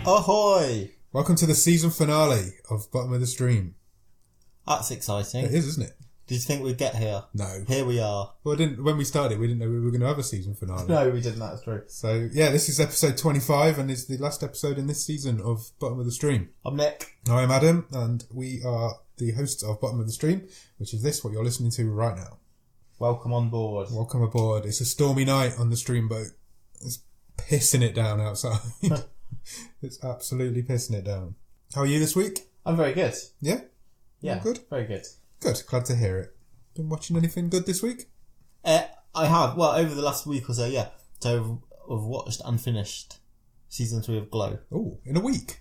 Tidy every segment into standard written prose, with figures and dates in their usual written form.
Ahoy! Welcome to the season finale of Bottom of the Stream. That's exciting. It is, isn't it? Did you think we'd get here? No. Here we are. Well, when we started, we didn't know we were going to have a season finale. No, we didn't, that's true. So, yeah, this is episode 25 and it's the last episode in this season of Bottom of the Stream. I'm Nick. I'm Adam and we are the hosts of Bottom of the Stream, which is this, what you're listening to right now. Welcome on board. Welcome aboard. It's a stormy night on the stream boat. It's pissing it down outside. It's absolutely pissing it down. How are you this week? I'm very good. Yeah? Yeah, All good? Very good. Good, glad to hear it. Been watching anything good this week? I have. Well, over the last week or so, yeah. So I've watched and finished season 3 of Glow. Oh, in a week?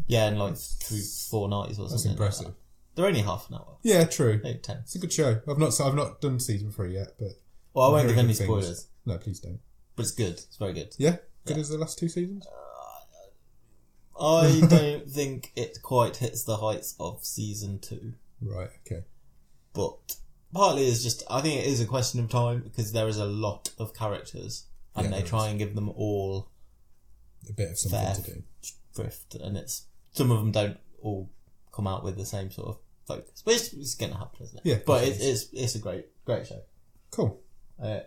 Yeah, in like 3-4 nights or something. That's impressive. Like that. They're only half an hour. Yeah, true. Maybe 10. It's a good show. I've not done season 3 yet, but... Well, I won't give hearing any good spoilers. things. No, please don't. But it's good. It's very good. Yeah? Good as the last 2 seasons? I don't think it quite hits the heights of season 2. Right, okay. But partly it's just, I think it is a question of time because there is a lot of characters and they try and give them all a bit of something to do. Drift, and it's some of them don't all come out with the same sort of focus. But it's going to happen, isn't it? Yeah. But it's a great show. Cool.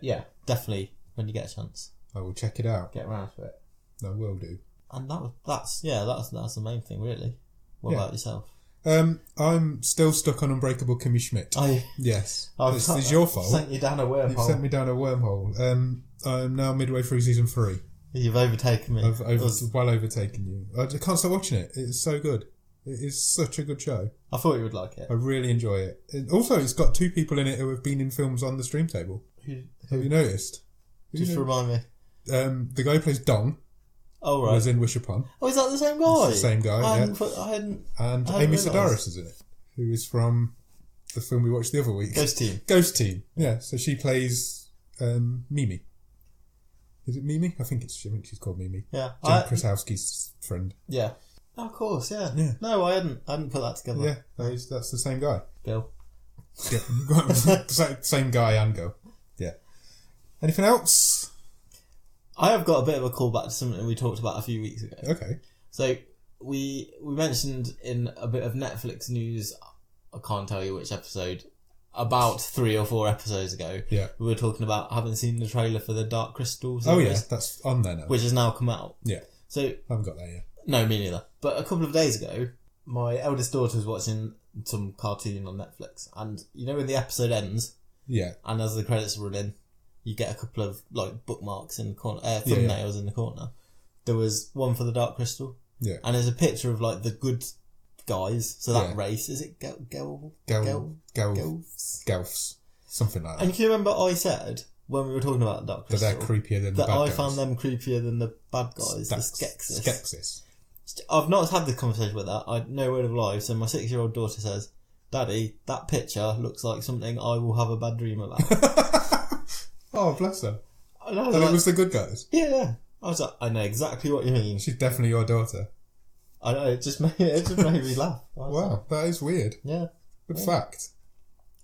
Yeah, definitely when you get a chance. I will check it out. Get around to it. I will do. And that's the main thing, really. What about yourself? I'm still stuck on Unbreakable Kimmy Schmidt. Yes. It's your fault. Sent you down a wormhole. You've sent me down a wormhole. I'm now midway through season 3. You've overtaken me. I've well overtaken you. I can't stop watching it. It's so good. It is such a good show. I thought you would like it. I really enjoy it. And also, it's got 2 people in it who have been in films on the stream table. Have you noticed? Just remind me. The guy who plays Dong. Oh, right. Was in Wish Upon. Oh, is that the same guy? It's the same guy, I yeah. And Amy Amy Sedaris is in it, who is from the film we watched the other week. Ghost Team. Yeah, so she plays Mimi. Is it Mimi? I think she's called Mimi. Yeah. John Krasowski's friend. Yeah. Oh, of course, yeah. No, I hadn't put that together. Yeah, that's the same guy. Bill. Yeah. Same guy and girl. Yeah. Anything else? I have got a bit of a callback to something we talked about a few weeks ago. Okay. So we mentioned in a bit of Netflix news, I can't tell you which episode, about 3 or 4 episodes ago. Yeah. We were talking about having seen the trailer for the Dark Crystal series. Oh yeah, that's on there now. Which has now come out. Yeah. So I haven't got that yet. No, me neither. But a couple of days ago, my eldest daughter was watching some cartoon on Netflix, and you know when the episode ends? Yeah. And as the credits run in, you get a couple of like bookmarks in the corner, thumbnails in the corner. There was one for the Dark Crystal. Yeah. And there's a picture of like the good guys. So that race, is it Gelfs? Something like that. And can you remember I said when we were talking about the Dark Crystal that they're creepier than the bad guys? That I found them creepier than the bad guys, the Skeksis. Skeksis. I've not had the conversation with that. I no word of lie. So my 6-year-old daughter says, "Daddy, that picture looks like something I will have a bad dream about." Oh, bless her. And it was the good guys? Yeah. I was like, I know exactly what you mean. She's definitely your daughter. I know, it just made me laugh. Wow, that is weird. Yeah. Good fact.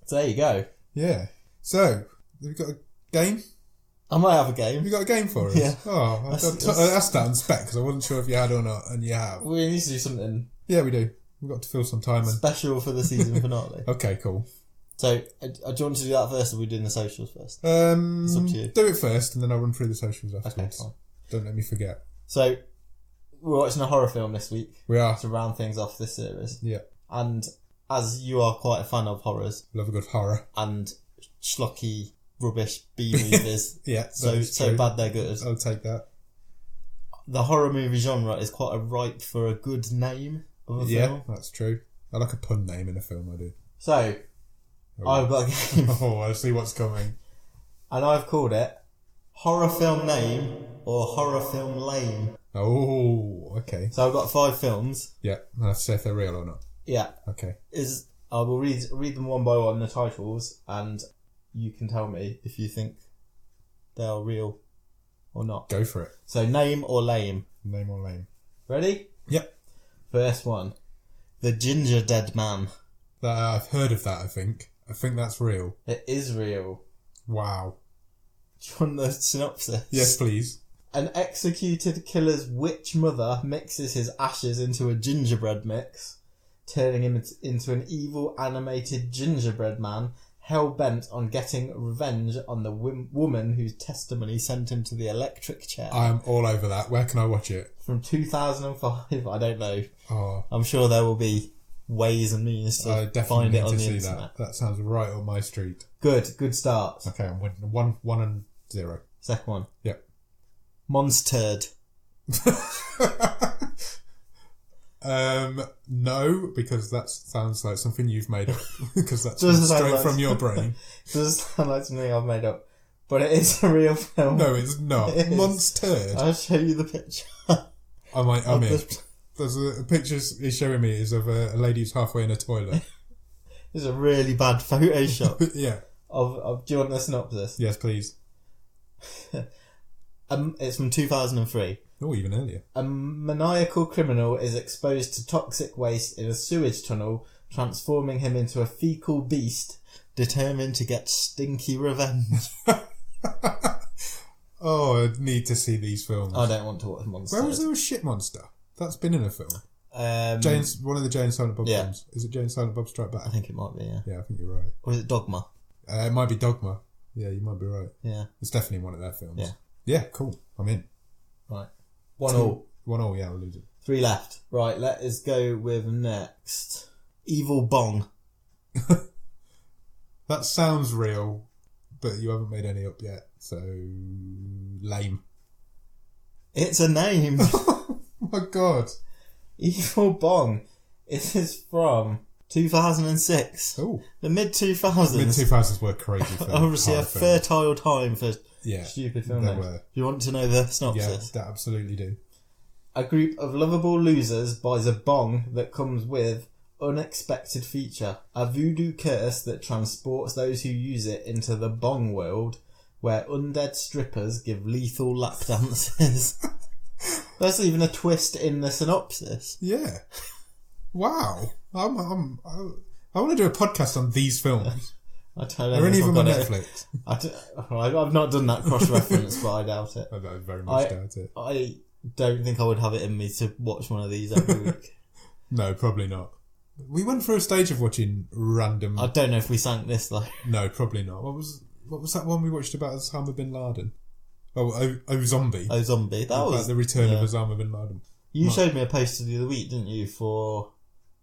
So there you go. Yeah. So, have you got a game? I might have a game. Have you got a game for us? Yeah. Oh, I asked that on spec because I wasn't sure if you had or not, and you have. We need to do something. Yeah, we do. We've got to fill some time. Special for the season finale. Okay, cool. So, do you want to do that first, or are we doing the socials first? It's up to you. Do it first, and then I'll run through the socials afterwards. Okay, fine. Don't let me forget. So, we're watching a horror film this week. We are. To round things off this series. Yeah. And as you are quite a fan of horrors. Love a good horror. And schlocky, rubbish B-movies. Yeah, so bad they're good. I'll take that. The horror movie genre is quite ripe for a good name of a film. Yeah, that's true. I like a pun name in a film, I do. So, I've got a game. Oh, I see what's coming. And I've called it Horror Film Name or Horror Film Lame. Oh, okay. So I've got 5 films. Yeah, I have to say if they're real or not. Yeah. Okay. I will read them one by one, the titles, and you can tell me if you think they are real or not. Go for it. So name or lame? Name or lame. Ready? Yep. First one. The Ginger Dead Man. I've heard of that, I think. I think that's real. It is real. Wow. Do you want the synopsis? Yes, please. An executed killer's witch mother mixes his ashes into a gingerbread mix, turning him into an evil animated gingerbread man hell-bent on getting revenge on the woman whose testimony sent him to the electric chair. I'm all over that. Where can I watch it? From 2005, I don't know. Oh, I'm sure there will be ways and means to I definitely find need it on to the see internet. that. That sounds right up my street. Good start. Okay, I'm winning. 1-0. Second one. Yep. Monster'd. No, because that sounds like something you've made up. Because that's Doesn't straight sound like- from your brain. Doesn't sound like something I've made up. But it is a real film. No, it's not. It is. Monster'd. I'll show you the picture. I'm of in. the- There's a picture he's showing me is of a lady who's halfway in a toilet. It's a really bad Photoshop. Yeah. Do you want the synopsis? Yes, please. It's from 2003. Oh, even earlier. A maniacal criminal is exposed to toxic waste in a sewage tunnel, transforming him into a fecal beast, determined to get stinky revenge. Oh, I need to see these films. I don't want to watch Monsters. Where was there a shit monster? That's been in a film. One of the Jay and Silent Bob films. Is it Jay and Silent Bob Strike Back? I think it might be, yeah. Yeah, I think you're right. Or is it Dogma? It might be Dogma. Yeah, you might be right. Yeah. It's definitely one of their films. Yeah. Yeah, cool. I'm in. Right. 1-1. 1-1, yeah, I'll lose it. 3 left. Right, let us go with next. Evil Bong. That sounds real, but you haven't made any up yet, so lame. It's a name. Oh my god. Evil Bong. It is from 2006. Oh. The mid-2000s. Mid-2000s were crazy films. Obviously a Hard films. fertile time for Yeah, stupid film they names. were. Do you want to know the synopsis? Yeah, they absolutely do. A group of lovable losers buys a bong that comes with unexpected feature. A voodoo curse that transports those who use it into the bong world, where undead strippers give lethal lap dances. There's even a twist in the synopsis. Yeah. Wow. I want to do a podcast on these films. I don't know. Are any if of I've them on got Netflix? I've not done that cross-reference, but I doubt it. I very much doubt it. I don't think I would have it in me to watch one of these every week. No, probably not. We went through a stage of watching random... I don't know if we sank this though. No, probably not. What was that one we watched about Osama bin Laden? Oh, Zombie. Oh, Zombie. That About was the return of Osama bin Laden. You showed me a poster the other week, didn't you? For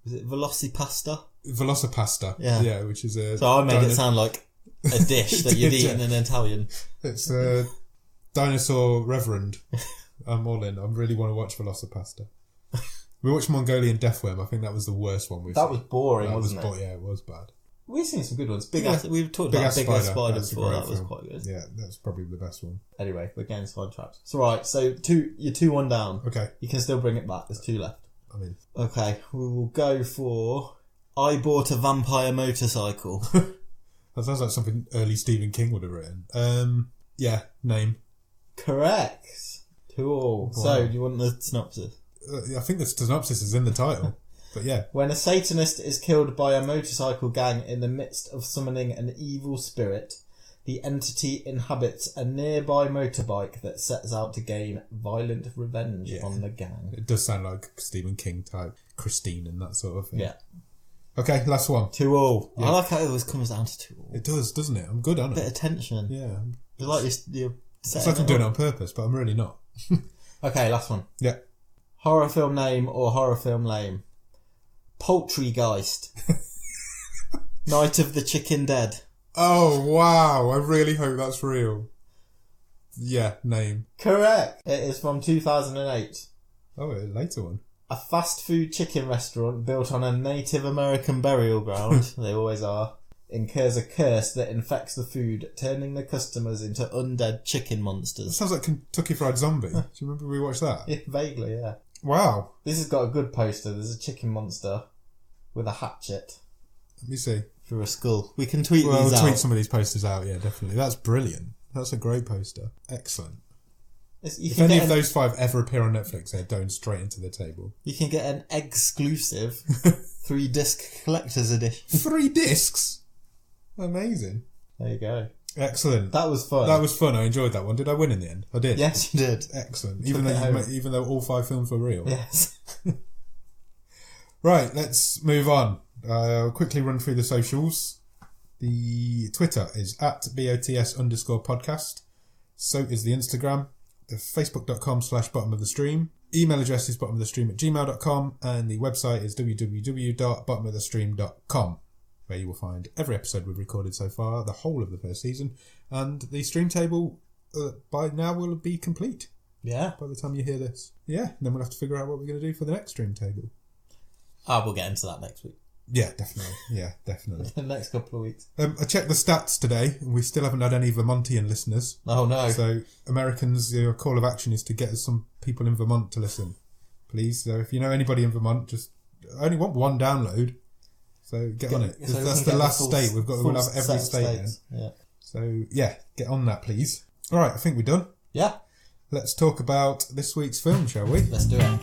was it Velocipasta? Velocipasta. Yeah, which is a... So I made it sound like a dish that you'd eat in an Italian. It's a dinosaur reverend. I'm all in. I really want to watch Velocipasta. We watched Mongolian Deathworm. I think that was the worst one we've seen. That was boring, wasn't it? Yeah, it was bad. We've seen some good ones. We've talked Big about Ass Big Ass Spider. Spider That's a before. great That was film. quite good. Yeah, that's probably the best one. Anyway, we're getting sidetracked. It's alright. So you're 2-1 down. Okay. You can still bring it back. There's 2 left. I mean... Okay, we will go for I Bought a Vampire Motorcycle. That sounds like something early Stephen King would have written. Yeah, name. Correct. 2-2. Wow. So, do you want the synopsis? I think the synopsis is in the title. But yeah. When a Satanist is killed by a motorcycle gang in the midst of summoning an evil spirit, the entity inhabits a nearby motorbike that sets out to gain violent revenge on the gang. It does sound like Stephen King type. Christine and that sort of thing. Yeah. Okay, last one. 2-2. Yeah. I like how it always comes down to 2-2. It does, doesn't it? I'm good on Bit it. of tension. Yeah. It's like you're It's like I'm doing it on purpose, but I'm really not. Okay, last one. Yeah. Horror film name or horror film name? Poultrygeist. Night of the Chicken Dead. Oh, wow. I really hope that's real. Yeah, name. Correct. It is from 2008. Oh, a later one. A fast food chicken restaurant built on a Native American burial ground, they always are, incurs a curse that infects the food, turning the customers into undead chicken That monsters. sounds like Kentucky Fried Zombie. Do you remember we watched that? Yeah, vaguely, yeah. Wow. This has got a good poster. There's a chicken monster with a hatchet Let me see. through a skull. We can tweet Well, these I'll out. tweet some of these posters out, yeah, definitely. That's brilliant. That's a great poster. Excellent. You If can any get of those 5 ever appear on Netflix, they're going straight into the table. You can get an exclusive 3-disc collector's edition. 3 discs? Amazing. There you go. Excellent. That was fun. That was fun. I enjoyed that one. Did I win in the end? I did. Yes, you did. Excellent. Even though all 5 films were real. Yes. Right, let's move on. I'll quickly run through the socials. The Twitter is @BOTS_podcast. So is the Instagram. The Facebook.com/bottomofthestream. Email address is bottomofthestream@gmail.com. And the website is www.bottomofthestream.com, where you will find every episode we've recorded so far, the whole of the first season. And the stream table by now will be complete. Yeah. By the time you hear this. Yeah, and then we'll have to figure out what we're going to do for the next stream table. We'll get into that next week. Yeah, definitely. The next couple of weeks. I checked the stats today, and we still haven't had any Vermontian listeners. Oh, no. So, Americans, your call of action is to get us some people in Vermont to listen. Please. So, if you know anybody in Vermont, I only want 1 download. So, get on it. So that's the last state. We'll have every state in. Yeah. So, yeah, get on that, please. All right, I think we're done. Yeah. Let's talk about this week's film, shall we? Let's do it.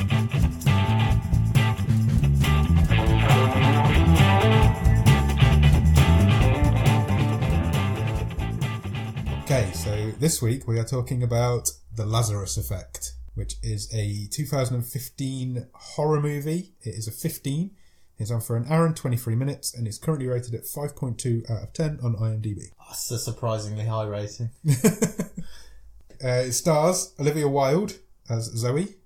Okay, so this week we are talking about The Lazarus Effect, which is a 2015 horror movie. It is a 15. It's on for 1 hour and 23 minutes, and it's currently rated at 5.2 out of 10 on IMDb. That's a surprisingly high rating. It stars Olivia Wilde as Zoe,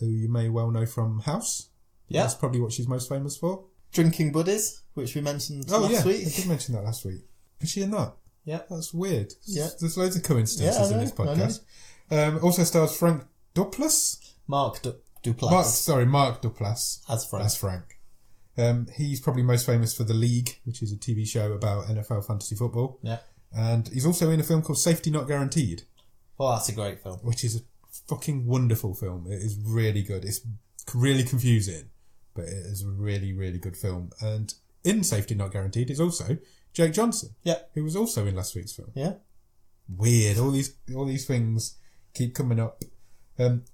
who you may well know from House. Yeah. That's probably what she's most famous for. Drinking Buddies, which we mentioned last week. I did mention that last week. Is she in that? Yeah. That's weird. Yeah. There's loads of coincidences in this podcast. Also stars Frank Duplass. Mark Duplass. Mark Duplass. As Frank. He's probably most famous for The League, which is a TV show about NFL fantasy football. Yeah. And he's also in a film called Safety Not Guaranteed. Oh, that's a great film. Which is a fucking wonderful film. It is really good. It's really confusing, but it is a really, really good film. And in Safety Not Guaranteed is also Jake Johnson. Yeah. Who was also in last week's film. Yeah. Weird. All these things keep coming up.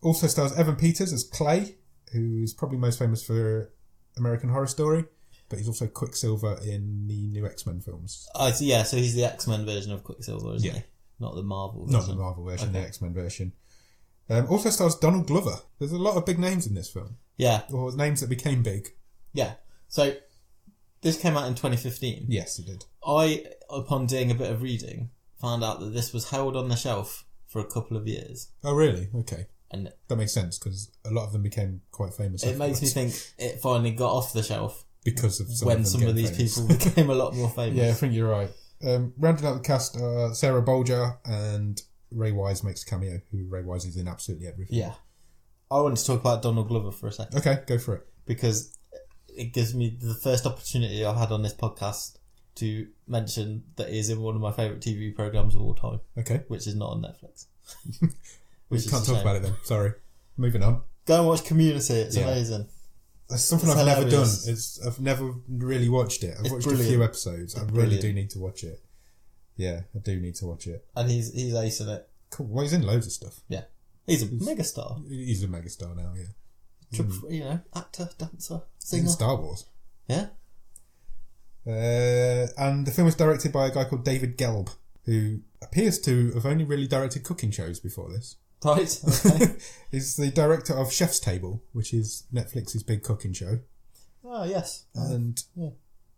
Also stars Evan Peters as Clay, who's probably most famous for American Horror Story, but he's also Quicksilver in the new X-Men films. So he's the X-Men version of Quicksilver, isn't he? Not the Marvel version. Not the Marvel version, the X-Men version. Also stars Donald Glover. There's a lot of big names in this film. Yeah. Or names that became big. Yeah. So, this came out in 2015. Yes, it did. I, upon doing a bit of reading, found out that this was held on the shelf for a couple of years. Oh, really? Okay. And that makes sense, because a lot of them became quite famous. It makes me think it finally got off the shelf. Because of some of these people became a lot more famous. Yeah, I think you're right. Rounding out the cast are Sarah Bolger, and Ray Wise makes a cameo, who Ray Wise is in absolutely everything. Yeah. I wanted to talk about Donald Glover for a second. Okay, go for it. Because it gives me the first opportunity I've had on this podcast to mention that he is in one of my favourite TV programmes of all time. Okay. Which is not on Netflix. We can't talk about it then. Sorry. Moving on. Go and watch Community. It's amazing. That's something I've never done. I've never really watched it. I've watched a few episodes. I really do need to watch it. Yeah, I do need to watch it. And he's ace in it. Cool. Well, he's in loads of stuff. Yeah. He's a megastar. He's a megastar now, yeah. Actor, dancer, He's singer. in Star Wars. Yeah. And the film was directed by a guy called David Gelb, who appears to have only really directed cooking shows before this. Right, okay. He's the director of Chef's Table, which is Netflix's big cooking show. Oh, yes. And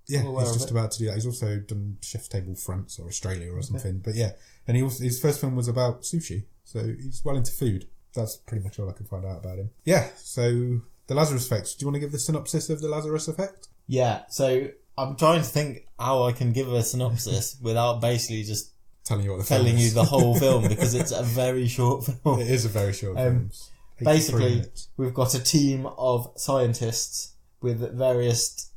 he's just about to do that. He's also done Chef's Table France or Australia or something. But yeah, and his first film was about sushi, so he's well into food. That's pretty much all I can find out about him. Yeah, so The Lazarus Effect. Do you want to give the synopsis of The Lazarus Effect? Yeah, so I'm trying to think how I can give a synopsis without basically just telling you the whole film, because it's a very short film. It is a very short film. Basically, we've got a team of scientists with various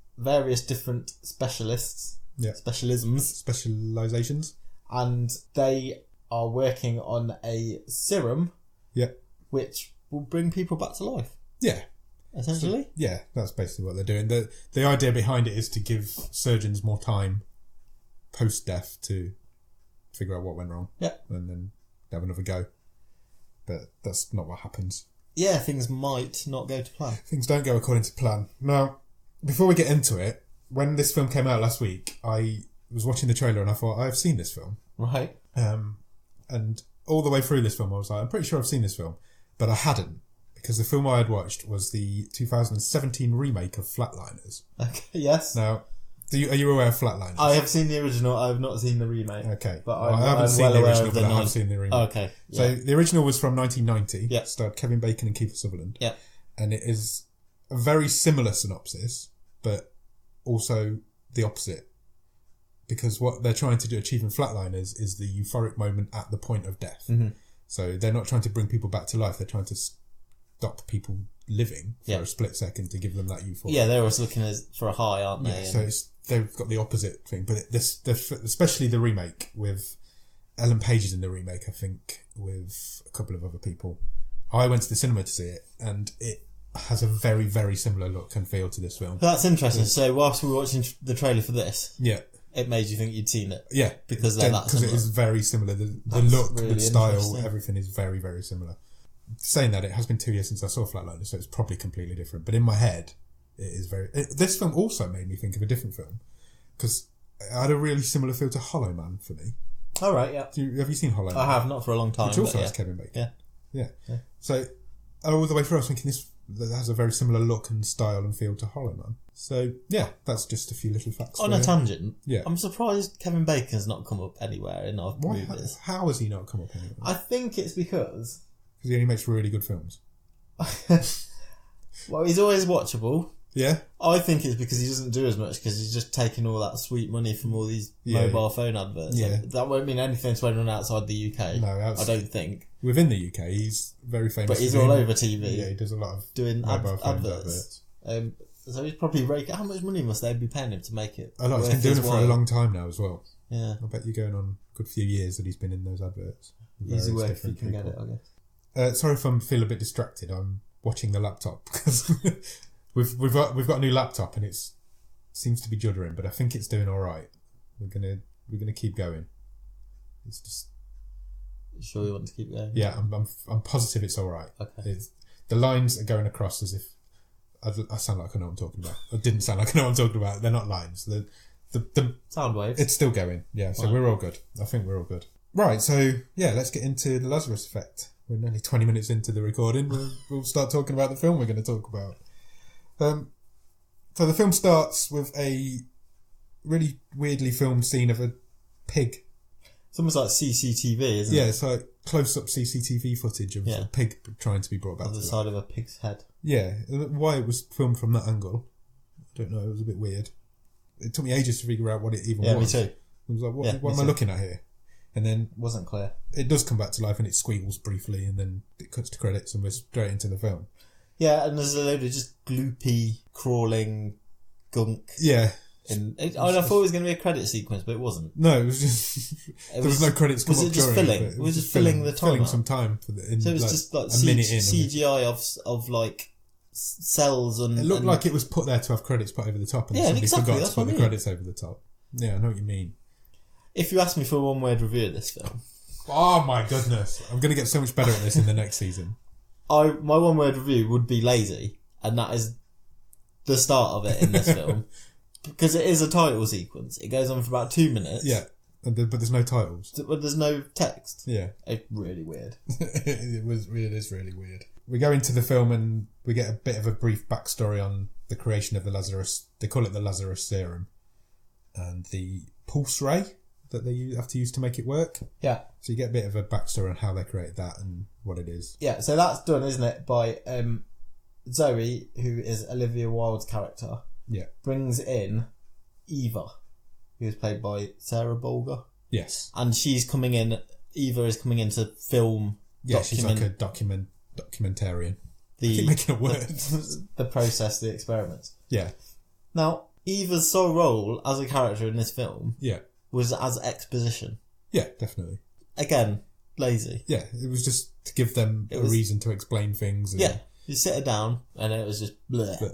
different specialists, specializations, and they are working on a serum, which will bring people back to life. Yeah. Essentially. So, that's basically what they're doing. The idea behind it is to give surgeons more time post-death to figure out what went wrong. Yeah. And then have another go. But that's not what happens. Yeah, things might not go to plan. Things don't go according to plan. Now, before we get into it, when this film came out last week, I was watching the trailer and I thought, I've seen this film. Right. And all the way through this film, I was like, I'm pretty sure I've seen this film, but I hadn't, because the film I had watched was the 2017 remake of Flatliners. Okay. Yes. Now, are you aware of Flatliners? I have seen the original. I have not seen the remake. Okay. But I haven't seen the original, but I have seen the remake. Oh, okay. Yeah. So the original was from 1990. Yeah. Starred Kevin Bacon and Kiefer Sutherland. Yeah. And it is a very similar synopsis, but also the opposite. Because what they're trying to achieve in Flatliners is the euphoric moment at the point of death. Mm-hmm. So they're not trying to bring people back to life. They're trying to stop people living for a split second to give them that euphoria. Yeah, they're always looking for a high, aren't they? Yeah, so they've got the opposite thing. But especially the remake with Ellen Page is in the remake, I think, with a couple of other people. I went to the cinema to see it, and it has a very, very similar look and feel to this film. That's interesting. So whilst we were watching the trailer for this, it made you think you'd seen it. Yeah, because they're that because it is very similar. The look, really the style, everything is very, very similar. Saying that, it has been 2 years since I saw Flatliners, so it's probably completely different. But in my head, it is very. This film also made me think of a different film because it had a really similar feel to Hollow Man for me. All right, yeah. Have you seen Hollow Man? I have, not for a long time. Which also has Kevin Bacon. Yeah. So all the way through, I was thinking that has a very similar look and style and feel to Hollow Man. So yeah, that's just a few little facts. On a tangent, yeah, I'm surprised Kevin Bacon's not come up anywhere in our movies. How has he not come up anywhere? I think it's because he only makes really good films. Well, he's always watchable. Yeah. I think it's because he doesn't do as much because he's just taking all that sweet money from all these mobile phone adverts. Yeah. That won't mean anything to anyone outside the UK. No, I don't think. Within the UK, he's very famous. But he's all over TV. Yeah, he does a lot of doing mobile phone adverts. So he's probably how much money must they be paying him to make it? A lot. He's been doing it for a long time now as well. Yeah. I bet you're going on a good few years that he's been in those adverts. Easy work if you can get it, I guess. Sorry if I feel a bit distracted. I'm watching the laptop because we've got a new laptop and it seems to be juddering, but I think it's doing all right. We're gonna keep going. It's just. You sure you want to keep going? Yeah, I'm positive it's all right. Okay. The lines are going across as if I sound like I know what I'm talking about. I didn't sound like I know what I'm talking about. They're not lines. The sound waves. It's still going. Yeah, so we're all good. I think we're all good. Right, so yeah, let's get into the Lazarus Effect. We're nearly 20 minutes into the recording. We'll start talking about the film we're going to talk about. So the film starts with a really weirdly filmed scene of a pig. It's almost like CCTV, isn't it? Yeah, it's like close-up CCTV footage of a pig trying to be brought back on the side of a pig's head. Yeah, why it was filmed from that angle, I don't know. It was a bit weird. It took me ages to figure out what it even was. Yeah, me too. I was like, what am I looking at here? And then it wasn't clear. It does come back to life and it squeals briefly and then it cuts to credits and we're straight into the film. Yeah, and there's a load of just gloopy, crawling gunk. Yeah. I thought it was going to be a credit sequence, but it wasn't. No, it was just... there was no credits come up during. Was it just filling? It was just filling the time. Filling some time. So it was just like a minute in. CGI of like cells and... It looked like it was put there to have credits put over the top and somebody forgot to put the credits over the top. Yeah, I know what you mean. If you ask me for a one-word review of this film... Oh my goodness. I'm going to get so much better at this in the next season. My one-word review would be lazy, and that is the start of it in this film. Because it is a title sequence. It goes on for about 2 minutes. Yeah, but there's no titles. But there's no text. Yeah. It's really weird. It is really weird. We go into the film and we get a bit of a brief backstory on the creation of the Lazarus... They call it the Lazarus serum. And the pulse ray that they have to use to make it work. Yeah. So you get a bit of a backstory on how they created that and what it is. Yeah, so that's done, isn't it, by Zoe, who is Olivia Wilde's character. Yeah. Brings in Eva, who is played by Sarah Bolger. Yes. And she's coming in, Eva is coming in to film... Yeah, she's like a documentarian. I keep making a word. The process, the experiments. Yeah. Now, Eva's sole role as a character in this film was as exposition. Yeah, definitely. Again, lazy. Yeah, it was just to give them a reason to explain things. And you sit her down and it was just bleh. But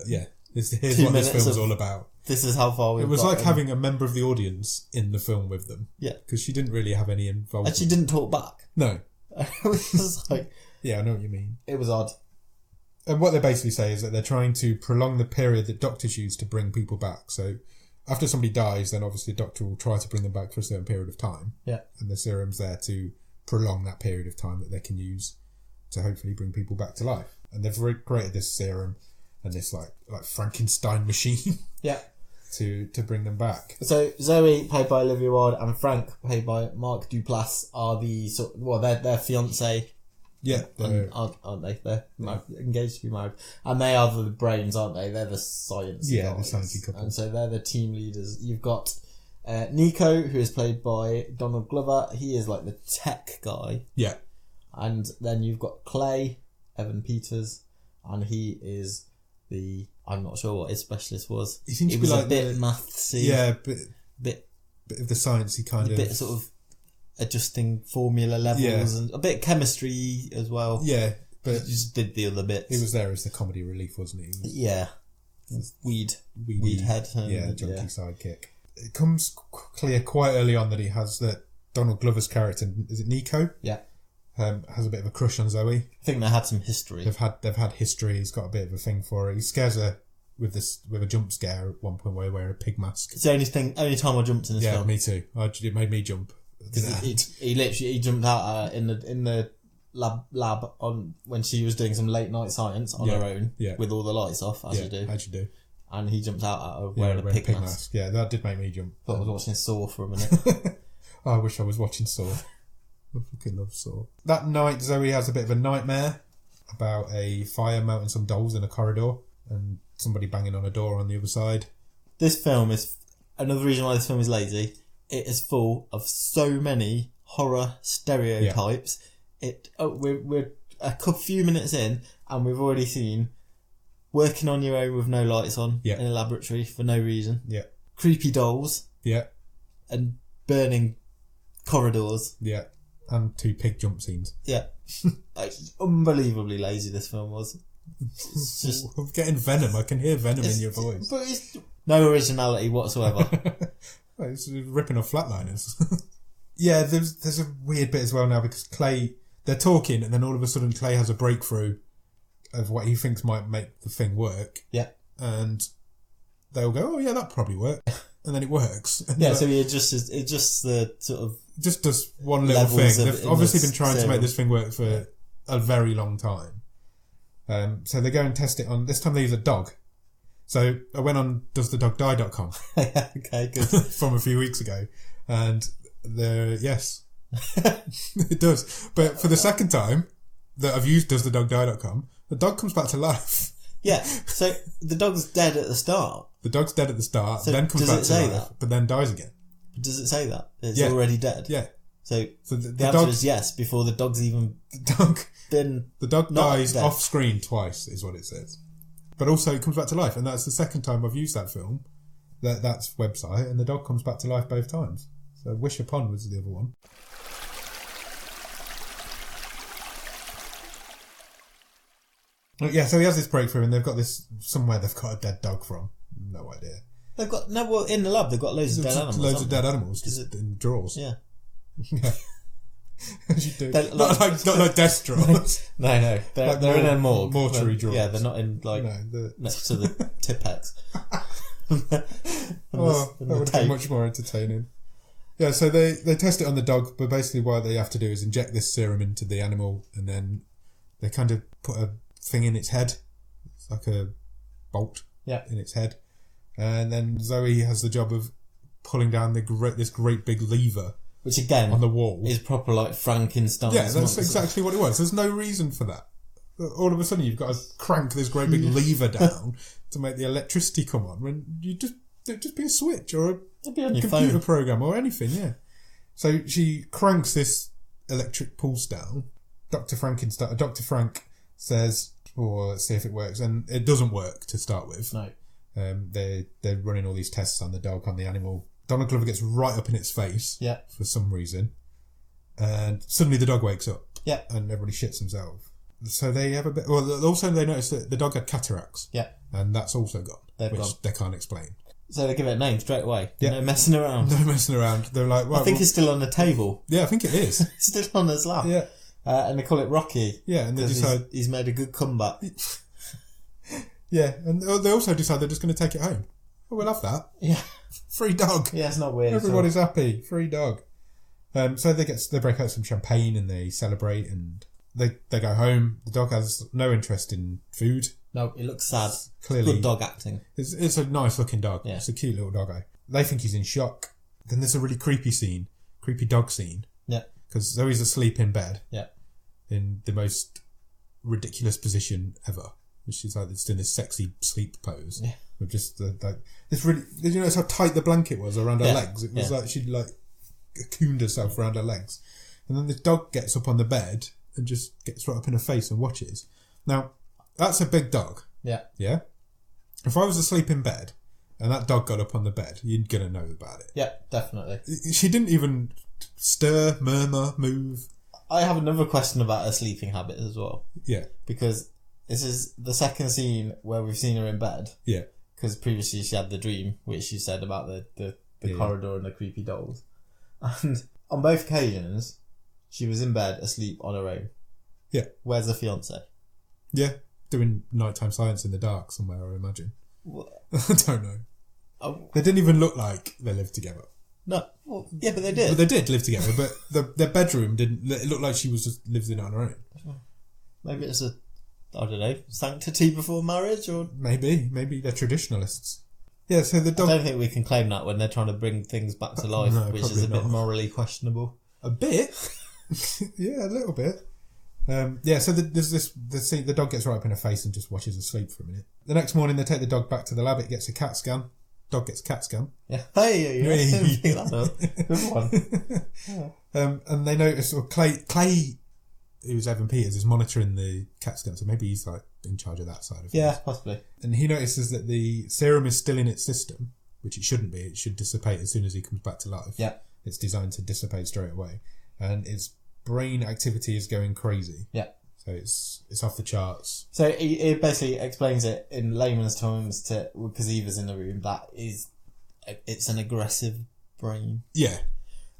here's what this film was all about. This is how far we've got. It was like having a member of the audience in the film with them. Yeah. Because she didn't really have any involvement. And she didn't talk back. No. It was just like... Yeah, I know what you mean. It was odd. And what they basically say is that they're trying to prolong the period that doctors use to bring people back. So after somebody dies, then obviously the doctor will try to bring them back for a certain period of time. Yeah. And the serum's there to prolong that period of time that they can use to hopefully bring people back to life. And they've created this serum and this like Frankenstein machine. Yeah. To bring them back. So Zoe, played by Olivia Wilde, and Frank, played by Mark Duplass, are they're fiancé. Yeah, aren't they? They're engaged to be married, and they are the brains, aren't they? They're the science. Yeah, guys. the sciencey couple. And so they're the team leaders. You've got Nico, who is played by Donald Glover. He is like the tech guy. Yeah, and then you've got Clay, Evan Peters, and he is I'm not sure what his specialist was. He seems to be like a bit mathsy. Yeah, bit of the sciencey kind of. A bit sort of adjusting formula levels and a bit chemistry as well. Yeah, but he just did the other bits. He was there as the comedy relief, wasn't he? Yeah. Weed head. Junkie sidekick. It comes clear quite early on that Donald Glover's character, is it Nico? Yeah. Has a bit of a crush on Zoe. I think they had some history. They've had history. He's got a bit of a thing for her. He scares her with a jump scare at one point where he wears a pig mask. It's the only time I jumped in this film. Yeah, me too. It made me jump. He jumped out at her in the lab on when she was doing some late night science on her own with all the lights off as you do. And he jumped out at her wearing a pig mask. Yeah, that did make me jump. Thought I was watching Saw for a minute. I wish I was watching Saw. I fucking love Saw. That night, Zoe has a bit of a nightmare about a fire melting some dolls in a corridor and somebody banging on a door on the other side. This film is another reason why this film is lazy. It is full of so many horror stereotypes. We're a few minutes in and we've already seen working on your own with no lights on in a laboratory for no reason. Yeah. Creepy dolls. Yeah. And burning corridors. Yeah. And 2 pig jump scenes. Yeah. Unbelievably lazy this film was. It's just I'm getting venom. I can hear venom in your voice. But it's no originality whatsoever. It's ripping off Flatliners. Yeah, there's a weird bit as well now because Clay, they're talking and then all of a sudden Clay has a breakthrough of what he thinks might make the thing work. Yeah. And they'll go, oh yeah, that probably work. And then it works. And yeah, so it just the sort of... Just does one little thing. They've obviously been trying to make this thing work for a very long time. So they go and test it on... This time they use a dog. So I went on doesthedogdie.com. Okay, good. From a few weeks ago. And yes. It does. But for the second time that I've used doesthedogdie.com, the dog comes back to life. Yeah, so the dog's dead at the start. The dog's dead at the start, so then comes back to life, but then dies again. Does it say that? It's already dead? Yeah. So the answer is yes, before the dog's even been... The dog dies off screen twice, is what it says. But also it comes back to life, and that's the second time I've used that film, that's website, and the dog comes back to life both times. So Wish Upon was the other one. Yeah, so he has this breakthrough, and they've got this somewhere they've got a dead dog from. No idea. They've got in the lab. They've got loads of dead animals. Loads of dead animals just in drawers. Yeah. Yeah. As you do. Not like desk drawers. No. They're in a morgue. Mortuary drawers. Yeah, they're not in next to the Tipex. That would have been much more entertaining. Yeah, so they test it on the dog, but basically what they have to do is inject this serum into the animal, and then they kind of put a thing in its head. It's like a bolt in its head. And then Zoe has the job of pulling down this great big lever, which again on the wall is proper like Frankenstein. Yeah, that's exactly what it was. There's no reason for that. All of a sudden, you've got to crank this great big lever down to make the electricity come on. When it'd just be a switch or a computer program or anything. Yeah. So she cranks this electric pulse down. Dr. Frank says, "Oh, let's see if it works," and it doesn't work to start with. No. They're running all these tests on the dog, on the animal. Donald Glover gets right up in its face for some reason, and suddenly the dog wakes up and everybody shits themselves. So they have a bit... Well, also they notice that the dog had cataracts, and that's also gone, they can't explain. So they give it a name straight away. No messing around. No messing around. They're like, right, I think it's still on the table. Yeah, I think it is. It's still on his lap. Yeah. And they call it Rocky. Yeah, and they decide... He's made a good comeback. Yeah, and they also decide they're just going to take it home. Oh, we'll have that. Yeah. Free dog. Yeah, it's not weird. Everybody's happy. Free dog. So they break out some champagne and they celebrate and they go home. The dog has no interest in food. No, it looks sad. Clearly, good dog acting. It's a nice looking dog. Yeah. It's a cute little doggo. They think he's in shock. Then there's a really creepy dog scene. Yeah. Because Zoe's asleep in bed. Yeah. In the most ridiculous position ever. She's like in this sexy sleep pose. Yeah. With just this really, you notice how tight the blanket was around her legs? It was like she'd like cocooned herself around her legs. And then the dog gets up on the bed and just gets right up in her face and watches. Now, that's a big dog. Yeah. Yeah? If I was asleep in bed and that dog got up on the bed, you're going to know about it. Yeah, definitely. She didn't even stir, murmur, move. I have another question about her sleeping habit as well. Yeah. Because this is the second scene where we've seen her in bed. Yeah. Because previously she had the dream, which she said about the corridor and the creepy dolls. And on both occasions, she was in bed asleep on her own. Yeah. Where's the fiance? Yeah. Doing nighttime science in the dark somewhere, I imagine. What? I don't know. They didn't even look like they lived together. No. Well, yeah, but they did. But they did live together, but their bedroom didn't... It looked like she was just lives in it on her own. Maybe it's I don't know, sanctity before marriage, or... Maybe they're traditionalists. Yeah, so the dog... I don't think we can claim that when they're trying to bring things back to life, No, which is a bit not. morally questionable. A bit? Yeah, a little bit. So there's the scene, the dog gets right up in her face and just watches her sleep for a minute. The next morning they take the dog back to the lab, it gets a CAT scan. Dog gets CAT scan. Yeah. Hey, pick that up. Good one. And they notice, or Clay, who's Evan Peters, is monitoring the CAT scan, so maybe he's like in charge of that side of things. Yeah, possibly. And he notices that the serum is still in its system, which it shouldn't be. It should dissipate as soon as he comes back to life. Yeah. It's designed to dissipate straight away. And its brain activity is going crazy. Yeah. So it's off the charts. So it basically explains it in layman's terms because Eva's in the room, it's an aggressive brain. Yeah.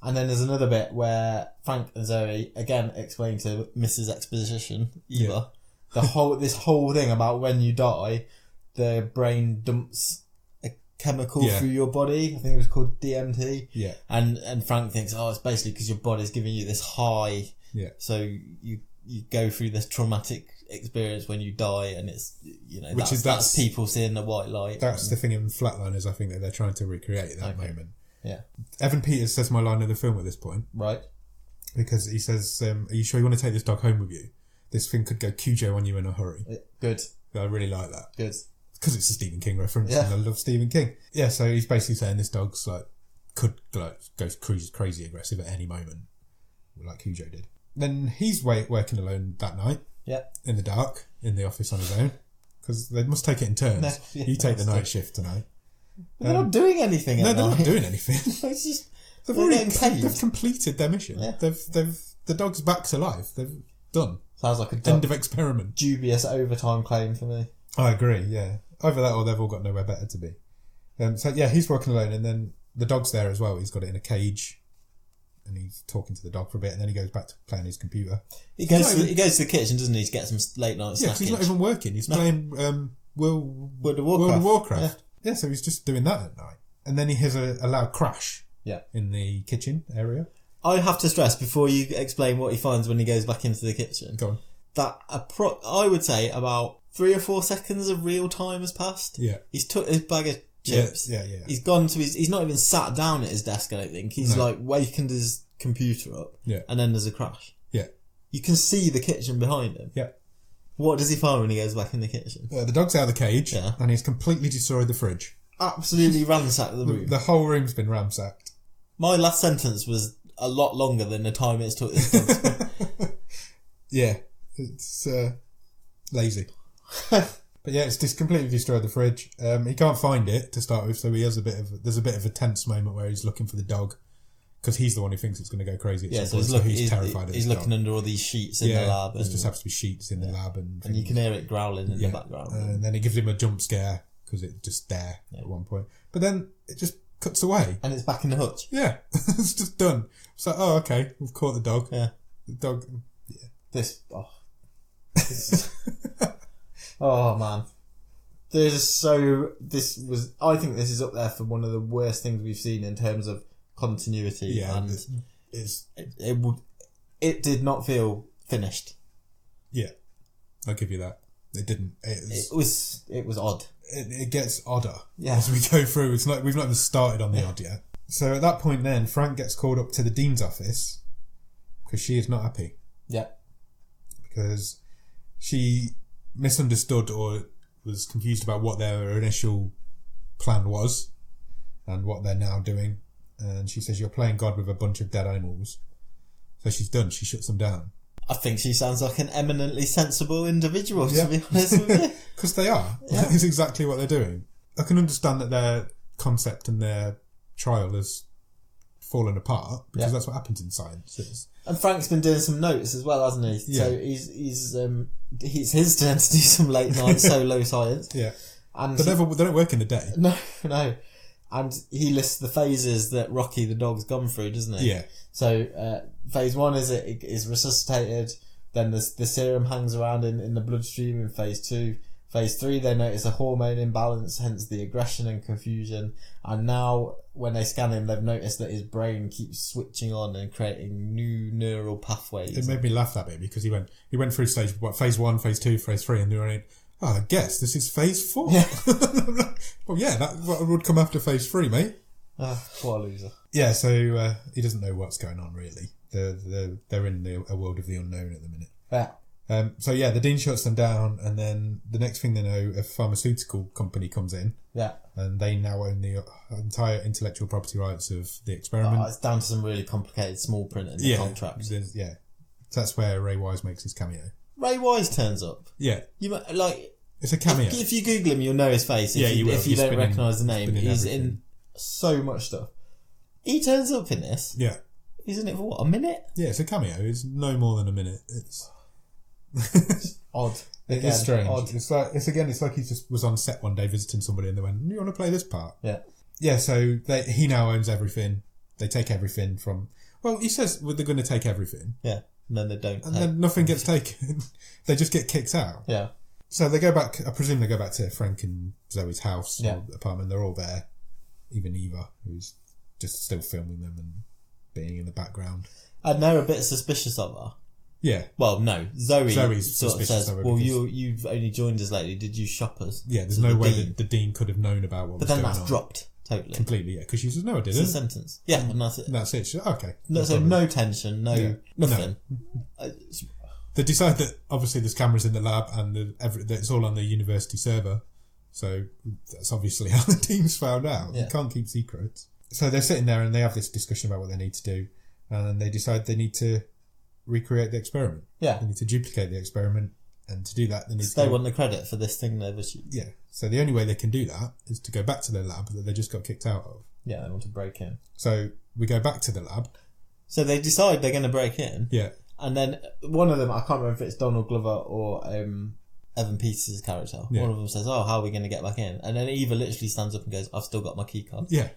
And then there's another bit where Frank and Zoe again explain to Mrs. Exposition, Eva, this whole thing about when you die, the brain dumps a chemical through your body. I think it was called DMT. Yeah. And Frank thinks, it's basically because your body's giving you this high. Yeah. So you go through this traumatic experience when you die, and it's that's people seeing the white light. That's the thing in Flatliners, I think, that they're trying to recreate at that moment. Yeah. Evan Peters says my line of the film at this point. Right. Because he says, are you sure you want to take this dog home with you? This thing could go Cujo on you in a hurry. Good. I really like that. Good. Because it's a Stephen King reference, and I love Stephen King. Yeah, so he's basically saying this dog's could go crazy aggressive at any moment, like Cujo did. Then he's working alone that night. Yeah. In the dark, in the office on his own, because they must take it in turns. You take the night shift tonight. But they're not doing anything. No, they're not doing anything. It's just they've completed their mission. Yeah. The dog's back to life. They've done. Sounds like a end of experiment. Dubious overtime claim for me. I agree. Yeah, either that or they've all got nowhere better to be. He's working alone, and then the dog's there as well. He's got it in a cage. And he's talking to the dog for a bit, and then he goes back to playing his computer. He goes to the kitchen, doesn't he, to get some late night snacking? Yeah, he's not even working. He's playing World of Warcraft. Yeah, so he's just doing that at night. And then he hears a loud crash in the kitchen area. I have to stress, before you explain what he finds when he goes back into the kitchen, go on. That I would say about 3 or 4 seconds of real time has passed. Yeah. He's took his bag of chips. Yeah. He's gone to he's not even sat down at his desk, I don't think. He's wakened his computer up. Yeah. And then there's a crash. Yeah. You can see the kitchen behind him. Yeah. What does he find when he goes back in the kitchen? The dog's out of the cage, and he's completely destroyed the fridge. Absolutely ransacked the room. The whole room's been ransacked. My last sentence was a lot longer than the time it's took this dog. Yeah. It's lazy. But yeah, it's just completely destroyed the fridge. He can't find it to start with, so there's a bit of a tense moment where he's looking for the dog, because he's the one who thinks it's going to go crazy. So he's terrified of his dog. Looking under all these sheets in the lab. There just happens to be sheets in the lab, and you can hear it growling in the background. And then it gives him a jump scare because it's just there at one point. But then it just cuts away, and it's back in the hutch. Yeah, it's just done. It's like, oh, okay, we've caught the dog. Yeah, the dog. Yeah, oh man. I think this is up there for one of the worst things we've seen in terms of continuity. Yeah, and it did not feel finished. Yeah, I'll give you that. It didn't. It was odd. It gets odder Yeah. as we go through. We've not even started on the odd yet. So at that point, then Frank gets called up to the dean's office because she is not happy. Yeah. Because she misunderstood or was confused about what their initial plan was and what they're now doing. And she says, "You're playing God with a bunch of dead animals." So she's done. She shuts them down. I think she sounds like an eminently sensible individual, to be honest with you. Because they are. Yeah. That is exactly what they're doing. I can understand that their concept and their trial has fallen apart because that's what happens in science. And Frank's been doing some notes as well, hasn't he? Yeah. So it's his turn to do some late night solo science. Yeah. And they don't work in the day. No. And he lists the phases that Rocky the dog's gone through, doesn't he? Yeah. So phase 1 it is resuscitated. Then the serum hangs around in the bloodstream in phase 2. Phase 3, they notice a hormone imbalance, hence the aggression and confusion. And now, when they scan him, they've noticed that his brain keeps switching on and creating new neural pathways. It made me laugh that bit because he went through phase 1, phase 2, phase 3, and they were like, "Oh, I guess this is phase 4." Yeah. Well, yeah, that would come after phase 3, mate. What a loser. Yeah, so he doesn't know what's going on really. They're in a world of the unknown at the minute. Yeah. So yeah, the dean shuts them down, and then the next thing they know, a pharmaceutical company comes in. Yeah. And they now own the entire intellectual property rights of the experiment. It's down to some really complicated small print in the contract. Yeah. So that's where Ray Wise makes his cameo. Ray Wise turns up. Yeah. It's a cameo. If you Google him, you'll know his face. If you don't recognise the name, he's in so much stuff. He turns up in this. Yeah. He's in it for what, a minute? Yeah, it's a cameo. It's no more than a minute. It's odd. It is strange. Odd. It's like he just was on set one day visiting somebody and they went, "You want to play this part?" Yeah. Yeah, so he now owns everything. They take everything from... Well, he says they're going to take everything. Yeah, and then they don't. And then nothing gets taken. They just get kicked out. Yeah. So they go back... I presume they go back to Frank and Zoe's house or apartment. They're all there. Even Eva, who's just still filming them and being in the background. And they're a bit suspicious of her. Yeah. Well, no. Zoe's sort of says, of "Well, you've only joined us lately. Did you shop us?" Yeah, there's no way that the dean could have known about what was going on. But then that's dropped totally. Completely, yeah. Because she says, "No, I didn't." It's a sentence. Yeah, and that's it. And that's it. She's like, okay. So no tension, nothing. No. They decide that obviously there's cameras in the lab and that it's all on the university server. So that's obviously how the team's found out. Yeah. You can't keep secrets. So they're sitting there and they have this discussion about what they need to do. And then they decide they need to recreate the experiment. Yeah. They need to duplicate the experiment. And to do that, they want the credit for this thing they've achieved. Yeah. So the only way they can do that is to go back to their lab that they just got kicked out of. Yeah, they want to break in. So we go back to the lab. So they decide they're going to break in. Yeah. And then one of them, I can't remember if it's Donald Glover or Evan Peters' character. Yeah. One of them says, "Oh, how are we going to get back in?" And then Eva literally stands up and goes, "I've still got my key card." Yeah.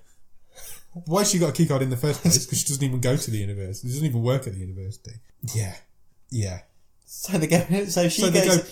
Why has she got a key card in the first place? Because she doesn't even go to the university. She doesn't even work at the university. Yeah. Yeah. So they go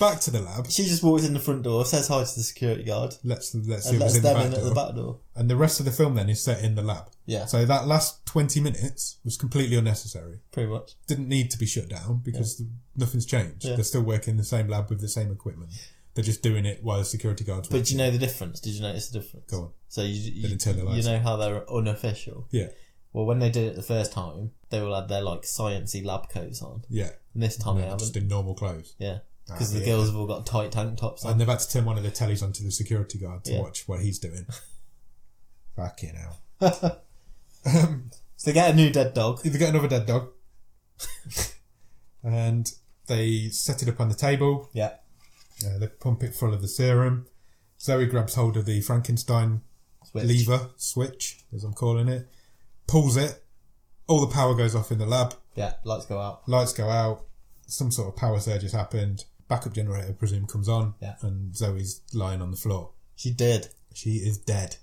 back to the lab. She just walks in the front door, says hi to the security guard. Lets them in at the back door. And the rest of the film then is set in the lab. Yeah. So that last 20 minutes was completely unnecessary. Pretty much. Didn't need to be shut down because nothing's changed. Yeah. They're still working in the same lab with the same equipment. They're just doing it while the security guards But do you know the difference? Did you notice the difference? Go on. So you know how they're unofficial? Yeah. Well, when they did it the first time, they all had their sciencey lab coats on. Yeah. And this time they haven't. Just in normal clothes. Yeah. Because the girls have all got tight tank tops on. And they've had to turn one of the tellies onto the security guard to watch what he's doing. Fucking hell. So they get a new dead dog. They get another dead dog. And they set it up on the table. Yeah. They pump it full of the serum. Zoe grabs hold of the Frankenstein lever, switch, as I'm calling it. Pulls it. All the power goes off in the lab. Yeah, lights go out. Some sort of power surge has happened. Backup generator, I presume, comes on. Yeah. And Zoe's lying on the floor. She is dead.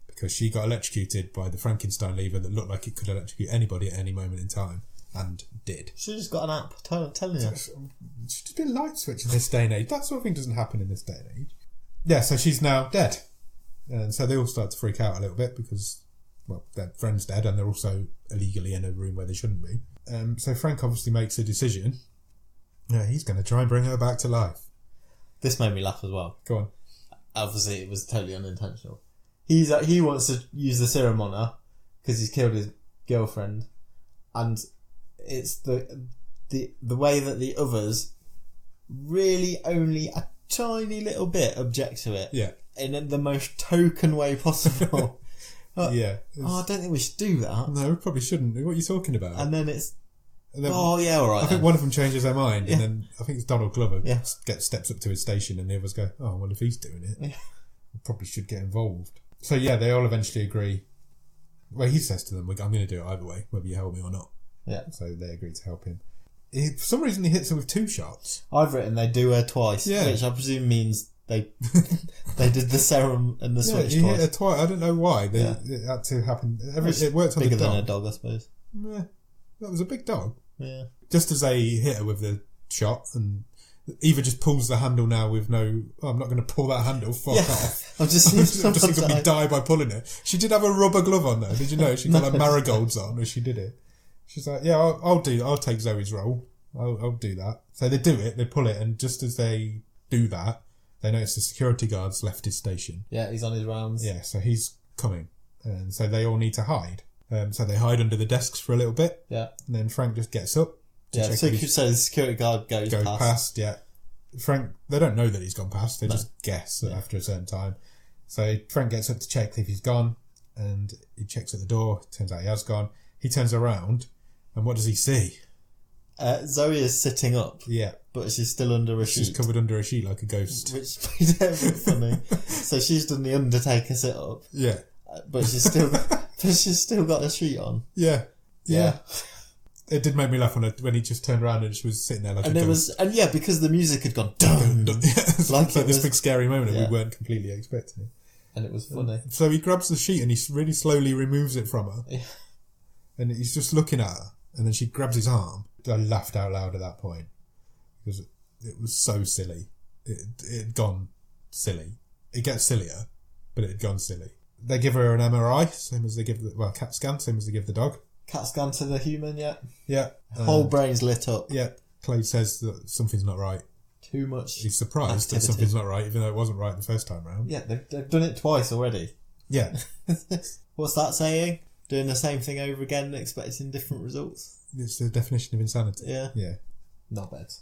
Because she got electrocuted by the Frankenstein lever that looked like it could electrocute anybody at any moment in time. And did. She just got an app telling you. She's just been light switch in this day and age. That sort of thing doesn't happen in this day and age. so she's now dead. And so they all start to freak out a little bit because, well, their friend's dead and they're also illegally in a room where they shouldn't be. So Frank obviously makes a decision. He's going to try and bring her back to life. This made me laugh as well. Go on. Obviously, it was totally unintentional. He wants to use the serum on her because he's killed his girlfriend, and it's the way that the others really only a tiny little bit object to it. Yeah. In the most token way possible. Yeah. I don't think we should do that. No, we probably shouldn't. What are you talking about? And then it's... And then, all right. I think one of them changes their mind, and then I think it's Donald Glover steps up to his station, and the others go, "Oh, well, if he's doing it, we probably should get involved." So they all eventually agree. Well, he says to them, "I'm going to do it either way, whether you help me or not." Yeah. So they agree to help him. For some reason, he hits her with 2 shots. I've written they do her twice, which I presume means they did the serum and the switch he twice. hit her twice. I don't know why. It had to happen. It worked on the dog. Bigger than a dog, I suppose. Yeah, that was a big dog. Yeah. Just as they hit her with the shot, and Eva just pulls the handle now with no... Oh, I'm not going to pull that handle. Fuck off. I'm just going to die by pulling it. She did have a rubber glove on though. Did you know? She got like marigolds on as she did it. She's like, yeah, I'll take Zoe's role. I'll do that. So they do it. They pull it, and just as they do that, they notice the security guard's left his station. Yeah, he's on his rounds. Yeah, so he's coming, and so they all need to hide. So they hide under the desks for a little bit. Yeah. And then Frank just gets up. So the security guard goes past. Yeah. Frank, they don't know that he's gone past. They just guess that after a certain time. So Frank gets up to check if he's gone, and he checks at the door. Turns out he has gone. He turns around, and what does he see? Zoe is sitting up. Yeah. But she's still under a sheet. She's covered under a sheet like a ghost. Which made it a bit funny. So she's done the Undertaker sit up. Yeah. But she's still got a sheet on. Yeah. It did make me laugh when he just turned around and she was sitting there like a ghost. Because the music had gone dun. It's like this big scary moment that we weren't completely expecting. And it was funny. So he grabs the sheet and he really slowly removes it from her. Yeah. And he's just looking at her, and then she grabs his arm. I laughed out loud at that point because it was so silly. It had gone silly. It gets sillier, but it had gone silly. They give her an MRI, same as they give CAT scan, same as they give the dog. CAT scan to the human, yeah. Yeah. Whole brain's lit up. Yeah. Claude says that something's not right. Too much. He's surprised that something's not right, even though it wasn't right the first time round. Yeah, they've done it twice already. Yeah. What's that saying? Doing the same thing over again, expecting different results. It's the definition of insanity. Yeah. Yeah. Not bad.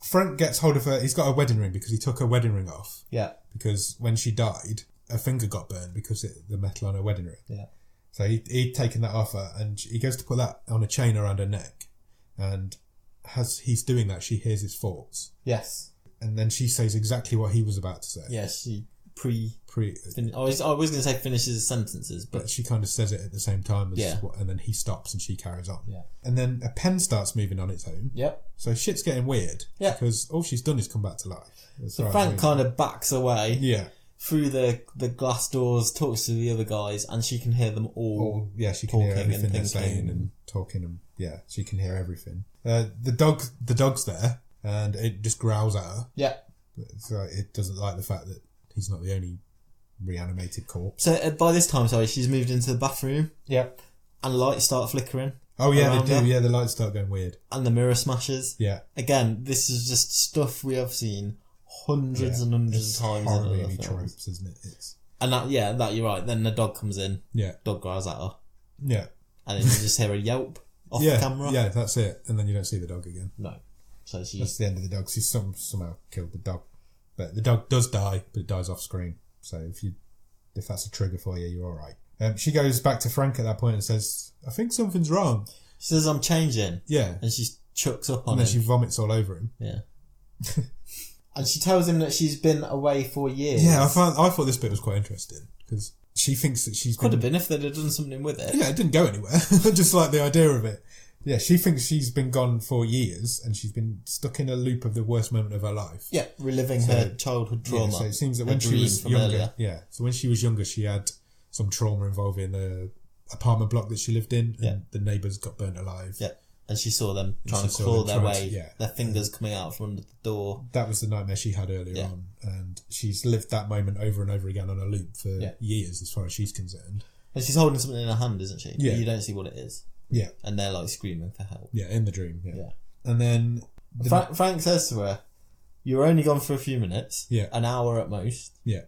Frank gets hold of her. He's got a wedding ring because he took her wedding ring off. Yeah. Because when she died, her finger got burned because the metal on her wedding ring. Yeah. So he'd taken that off her, and he goes to put that on a chain around her neck. And as he's doing that, she hears his thoughts. Yes. And then she says exactly what he was about to say. Yeah, she I was going to say finishes sentences, but she kind of says it at the same time as and then he stops and she carries on. Yeah. And then a pen starts moving on its own. Yep. So shit's getting weird. Yeah. Because all she's done is come back to life. So Frank kind of backs away. Yeah. Through the glass doors, talks to the other guys, and she can hear them all. She can hear everything they're saying and talking, and she can hear everything. The dog's there, and it just growls at her. Yeah. So it doesn't like the fact that he's not the only reanimated corpse. So by this time, she's moved into the bathroom. Yeah. And lights start flickering. Oh yeah, they do. Her. Yeah, the lights start going weird. And the mirror smashes. Yeah. Again, this is just stuff we have seen hundreds and hundreds of times. Horribly tropes, isn't it? And that you're right. Then the dog comes in. Yeah. Dog growls at her. Yeah. And then you just hear a yelp off camera. Yeah, that's it. And then you don't see the dog again. No. So that's the end of the dog. She somehow killed the dog. But the dog does die, but it dies off screen. So if that's a trigger for you, you're all right. She goes back to Frank at that point and says, "I think something's wrong." She says, "I'm changing." Yeah. And she chucks up on him. And then she vomits all over him. Yeah. And she tells him that she's been away for years. Yeah, I thought this bit was quite interesting because she thinks that she's could have been if they'd have done something with it. Yeah, it didn't go anywhere. Just like the idea of it. Yeah, she thinks she's been gone for years and she's been stuck in a loop of the worst moment of her life. Yeah, reliving her childhood trauma. Yeah, so it seems that when she was younger, so when she was younger, she had some trauma involving the apartment block that she lived in, and the neighbours got burnt alive. Yeah, And she saw them trying to claw their way, their fingers coming out from under the door. That was the nightmare she had earlier on. And she's lived that moment over and over again on a loop for years, as far as she's concerned. And she's holding something in her hand, isn't she? Yeah. But you don't see what it is. Yeah. And they're like screaming for help. Yeah, in the dream. Yeah. And then... Frank says to her, "You were only gone for a few minutes. Yeah. An hour at most." Yeah.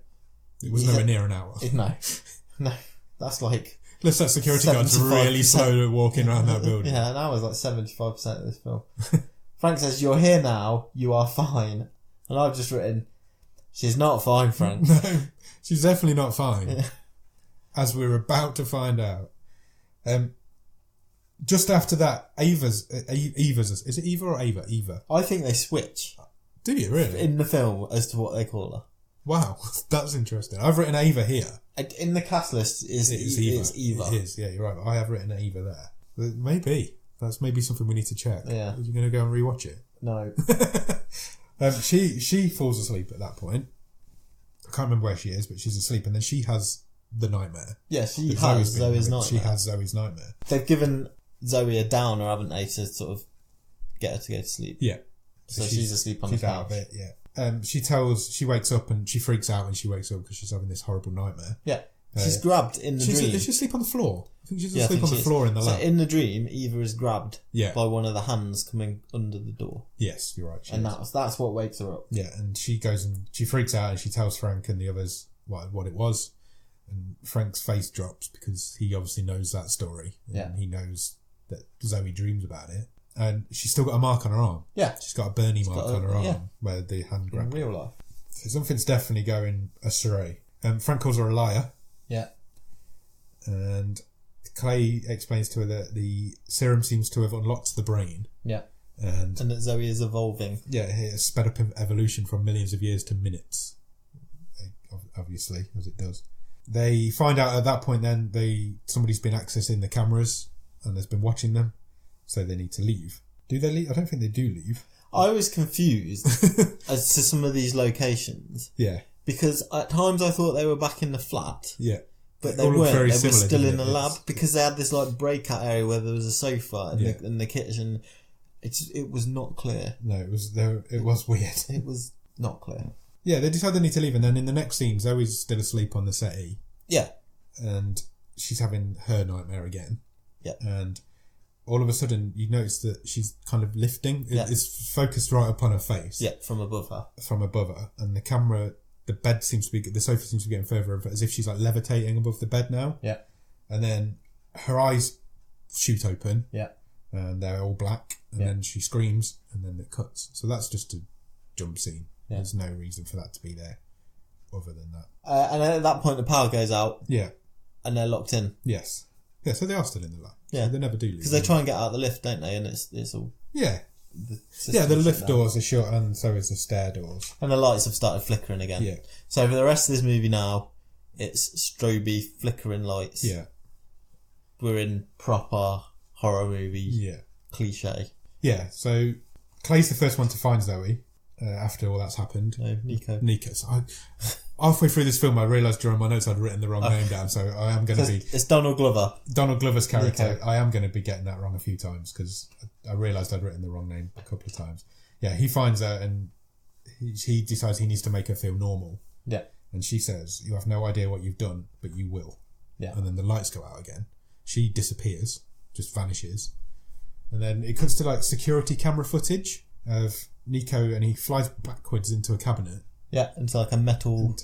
It was nowhere near an hour. No. That's like... Unless that security guard's really slow walking around that building. Yeah, an hour's like 75% of this film. Frank says, "You're here now. You are fine." And I've just written, "She's not fine, Frank." No, she's definitely not fine. Yeah. As we're about to find out. Just after that, Eva's... Is it Eva or Ava? Eva. I think they switch. Do you really? In the film as to what they call her. Wow, that's interesting. I've written Ava here. In the cast list, it's Eva. It's Eva. It is, yeah, you're right. I have written Eva there. Maybe. That's maybe something we need to check. Yeah. Are you going to go and rewatch it? No. She falls asleep at that point. I can't remember where she is, but she's asleep, and then she has the nightmare. Yeah, she has Zoe's nightmare. She has Zoe's nightmare. They've given Zoe a downer, haven't they, to sort of get her to go to sleep? Yeah. So she's asleep on the couch. Out of it, yeah. She wakes up and she freaks out when she wakes up because she's having this horrible nightmare. Yeah. She's grabbed in the dream. Does she sleep on the floor? I think she's asleep on the floor in the lab. So in the dream, Eva is grabbed by one of the hands coming under the door. Yes, you're right. And that's what wakes her up. Yeah, and she goes and she freaks out and she tells Frank and the others what it was. And Frank's face drops because he obviously knows that story. And he knows that Zoe dreams about it. And she's still got a mark on her arm. Yeah. She's got a burny mark on her arm where the hand grabbed her. In real life. So something's definitely going astray. Frank calls her a liar. Yeah. And Clay explains to her that the serum seems to have unlocked the brain. Yeah. And that Zoe is evolving. Yeah, it has sped up evolution from millions of years to minutes. Obviously, as it does. They find out at that point then somebody's been accessing the cameras and has been watching them. So they need to leave. Do they leave? I don't think they do leave. I was confused as to some of these locations. Yeah. Because at times I thought they were back in the flat. Yeah. But they weren't. They were still in the lab because they had this like breakout area where there was a sofa in the kitchen. It was not clear. No, it was weird. It was not clear. Yeah, they decide they need to leave, and then in the next scene, Zoe's still asleep on the settee. Yeah. And she's having her nightmare again. Yeah. And all of a sudden, you notice that she's kind of lifting. It's focused right upon her face. Yeah, from above her. And the camera, the sofa seems to be getting further, as if she's like levitating above the bed now. Yeah. And then her eyes shoot open. Yeah. And they're all black. And then she screams, and then it cuts. So that's just a jump scene. Yeah. There's no reason for that to be there other than that. And at that point, the power goes out. Yeah. And they're locked in. Yes. Yeah, so they are still in the lab. Yeah. So they never do leave. Because they try and get out of the lift, don't they? And it's all... Yeah. The lift doors are shut and so is the stair doors. And the lights have started flickering again. Yeah. So for the rest of this movie now, it's stroby flickering lights. Yeah. We're in proper horror movie cliche. Yeah, so Clay's the first one to find Zoe after all that's happened. No, Nico. So halfway through this film, I realised during my notes I'd written the wrong name down, so I am going to be... It's Donald Glover. Donald Glover's character. Nico. I am going to be getting that wrong a few times because I realised I'd written the wrong name a couple of times. Yeah, he finds her and he decides he needs to make her feel normal. Yeah. And she says, "You have no idea what you've done, but you will." Yeah. And then the lights go out again. She disappears, just vanishes. And then it cuts to like security camera footage of Nico, and he flies backwards into a cabinet. Yeah, into like a metal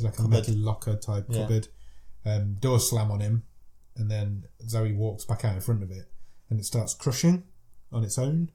locker type cupboard. Doors slam on him, and then Zoe walks back out in front of it, and it starts crushing on its own,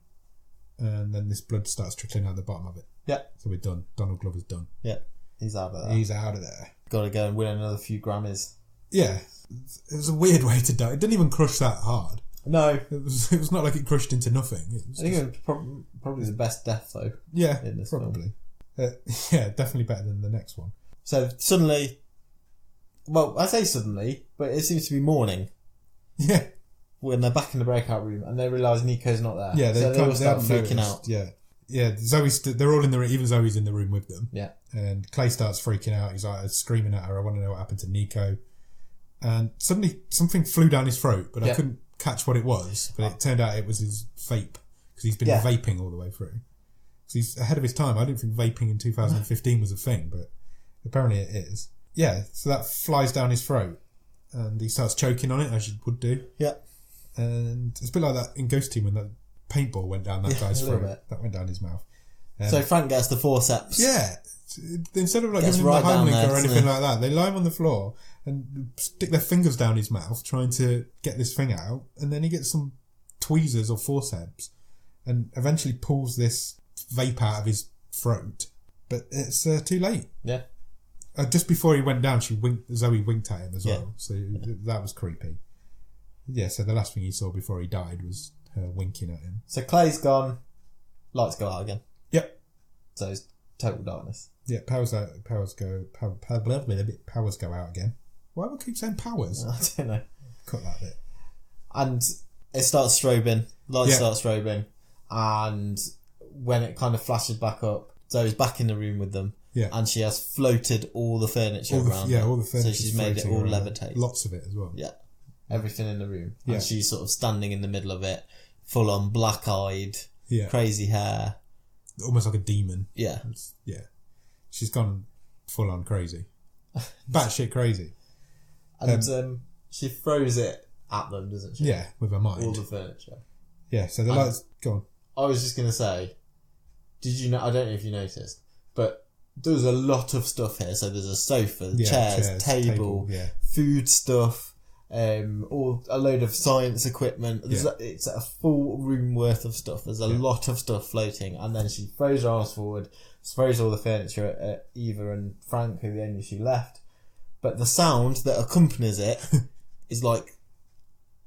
and then this blood starts trickling out the bottom of it. Yeah. So we're done. Donald Glover's done. Yeah. He's out of there. He's out of there. Got to go and win another few Grammys. Yeah. It was a weird way to die. It didn't even crush that hard. No. It was not like it crushed into nothing. I think it was probably the best death, though. Yeah, in this probably. Yeah, definitely better than the next one. So suddenly... Well, I say suddenly, but it seems to be morning. Yeah. When they're back in the breakout room and they realise Nico's not there. Yeah, they all start freaking out. Yeah. Yeah, they're all in the room. Even Zoe's in the room with them. Yeah. And Clay starts freaking out. He's like screaming at her, "I want to know what happened to Nico." And suddenly something flew down his throat, but I couldn't catch what it was. But it turned out it was his vape. because he's been vaping all the way through. So he's ahead of his time. I didn't think vaping in 2015 was a thing, but apparently it is. Yeah, so that flies down his throat, and he starts choking on it, as you would do. Yeah. And it's a bit like that in Ghost Team when that paintball went down that guy's throat. That went down his mouth. So Frank gets the forceps. Yeah. Instead of giving him the Heimlich or anything like that, they lie him on the floor and stick their fingers down his mouth trying to get this thing out, and then he gets some tweezers or forceps and eventually pulls this vape out of his throat. But it's too late. Yeah. Just before he went down, Zoe winked at him as well, so that was creepy. Yeah, so the last thing he saw before he died was her winking at him. So Clay's gone, lights go out again. Yep. So it's total darkness. Yeah, powers go out again. Why would I keep saying powers? I don't know. Cut that bit. And it starts strobing, lights start strobing, and when it kind of flashes back up, Zoe's back in the room with them. Yeah. And she has floated all the furniture around. Yeah, all the furniture. So she's made it all levitate. Lots of it as well. Yeah. Everything in the room. Yeah. And she's sort of standing in the middle of it, full on black-eyed, crazy hair. Almost like a demon. Yeah. She's gone full on crazy. Batshit crazy. And she throws it at them, doesn't she? Yeah, with her mind. All the furniture. Yeah, so the lights... Go on. I was just going to say, did you know... I don't know if you noticed, but there's a lot of stuff here. So there's a sofa, chairs, table, food stuff, a load of science equipment. It's a full room worth of stuff. There's a lot of stuff floating, and then she throws her arms forward, throws all the furniture at Eva and Frank, who the only she left. But the sound that accompanies it is like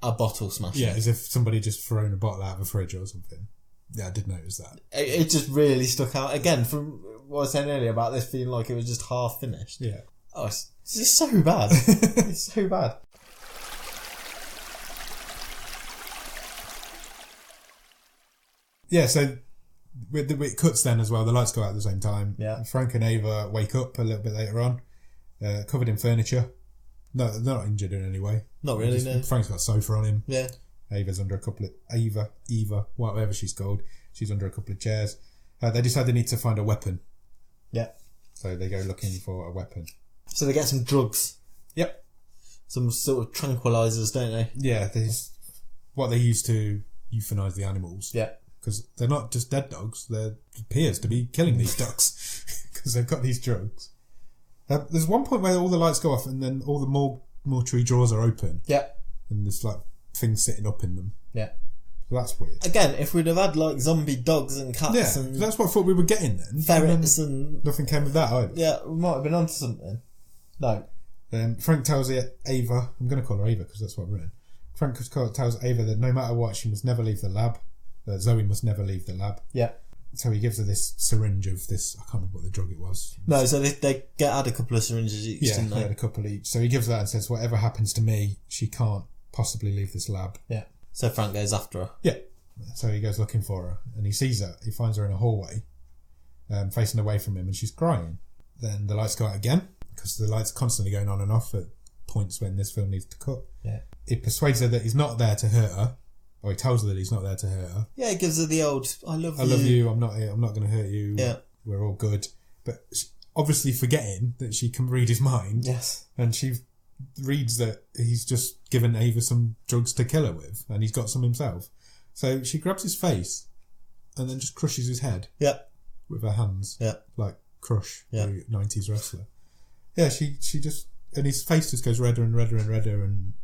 a bottle smashing. Yeah, as if somebody just thrown a bottle out of a fridge or something. Yeah, I did notice that. It just really stuck out. Again, from what I was saying earlier about this feeling like it was just half finished. Yeah. Oh, it's just so bad. It's so bad. Yeah, so it cuts then as well. The lights go out at the same time. Yeah. Frank and Ava wake up a little bit later on, covered in furniture. No, they're not injured in any way. Not really, no. Frank's got a sofa on him. Yeah. Ava's under a couple of... Eva, whatever she's called. She's under a couple of chairs. They decide they need to find a weapon. Yeah. So they go looking for a weapon. So they get some drugs. Yep. Some sort of tranquilizers, don't they? Yeah, what they use to euthanize the animals. Yeah. Because they're not just dead dogs. There appears to be killing these ducks. Because they've got these drugs. There's one point where all the lights go off and then all the mortuary drawers are open. Yeah. And there's like things sitting up in them. Yeah. So that's weird. Again, if we'd have had like zombie dogs and cats and that's what I thought we were getting then. Ferrets and nothing came of that either. Yeah, we might have been onto something. No. Frank tells Ava, I'm going to call her Ava because that's what I've written. Frank tells Ava that no matter what, she must never leave the lab. Zoe must never leave the lab. Yeah. So he gives her this syringe of this, I can't remember what the drug it was. No, so they had a couple of syringes each, didn't they? Yeah, they had a couple each. So he gives her that and says, whatever happens to me, she can't possibly leave this lab. Yeah. So Frank goes after her. Yeah. So he goes looking for her and he sees her. He finds her in a hallway, facing away from him, and she's crying. Then the lights go out again because the lights are constantly going on and off at points when this film needs to cut. Yeah. He persuades her that he's not there to hurt her. Or he tells her that he's not there to hurt her. Yeah, he gives her the old, I love you, I'm not going to hurt you. Yeah. We're all good. But obviously forgetting that she can read his mind. Yes. And she reads that he's just given Ava some drugs to kill her with. And he's got some himself. So she grabs his face and then just crushes his head. Yeah. With her hands. Yeah. Like Crush, yeah. the 90s wrestler. Yeah, she just... And his face just goes redder and redder and redder and...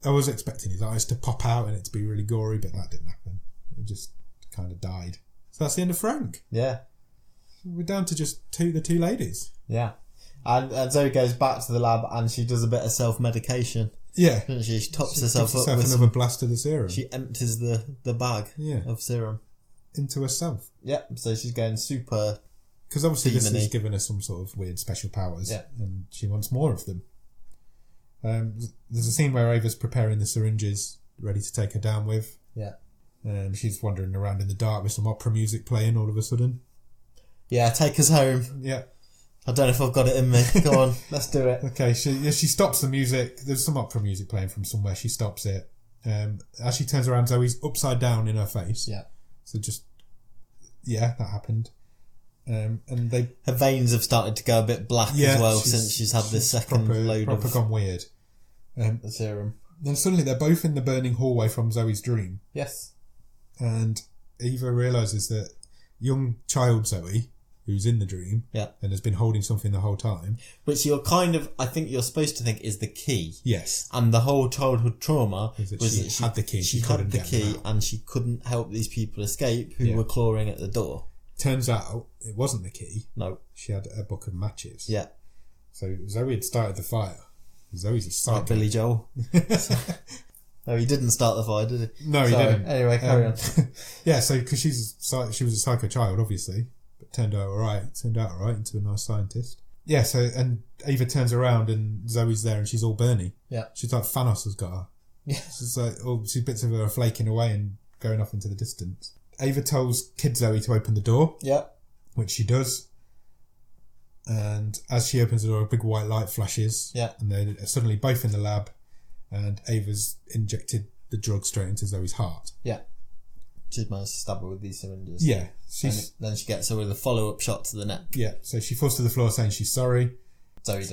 I was expecting his eyes to pop out and it to be really gory, but that didn't happen. It just kind of died. So that's the end of Frank. Yeah. We're down to just the two ladies. Yeah. And Zoe goes back to the lab and she does a bit of self-medication. Yeah. Doesn't she? She tops herself up with another blast of the serum. She empties the bag of serum. Into herself. Yeah. So she's going super... Because obviously this has given her some sort of weird special powers. Yeah. And she wants more of them. There's a scene where Ava's preparing the syringes ready to take her down with. Yeah. She's wandering around in the dark with some opera music playing all of a sudden. Yeah, take us home. Yeah. I don't know if I've got it in me. Go on, let's do it. Okay, she stops the music. There's some opera music playing from somewhere. She stops it. As she turns around, Zoe's upside down in her face. Yeah. So just, that happened. And her veins have started to go a bit black as well since she's had this second load of gone weird. The serum. Then suddenly they're both in the burning hallway from Zoe's dream. Yes. And Eva realises that young child Zoe, who's in the dream, and has been holding something the whole time, which I think you're supposed to think is the key. Yes. And the whole childhood trauma was that she had the key. She had the key, and she couldn't help these people escape who were clawing at the door. Turns out it wasn't the key. No. She had a book of matches. Yeah. So Zoe had started the fire. Zoe's a psycho. Like Billy Joel. No, he didn't start the fire, did he? No, he didn't. Anyway, carry on. Yeah, so because she was a psycho child, obviously, but turned out all right into a nice scientist. Yeah, so, and Eva turns around and Zoe's there and she's all burny. Yeah. She's like Thanos has got her. Yeah. She's like, bits of her are flaking away and going off into the distance. Ava tells Kid Zoe to open the door. Yeah. Which she does. And as she opens the door, a big white light flashes. Yeah. And they're suddenly both in the lab. And Ava's injected the drug straight into Zoe's heart. Yeah. She's managed to stab her with these syringes. Yeah. Then she gets her with a follow-up shot to the neck. Yeah. So she falls to the floor saying she's sorry. Zoe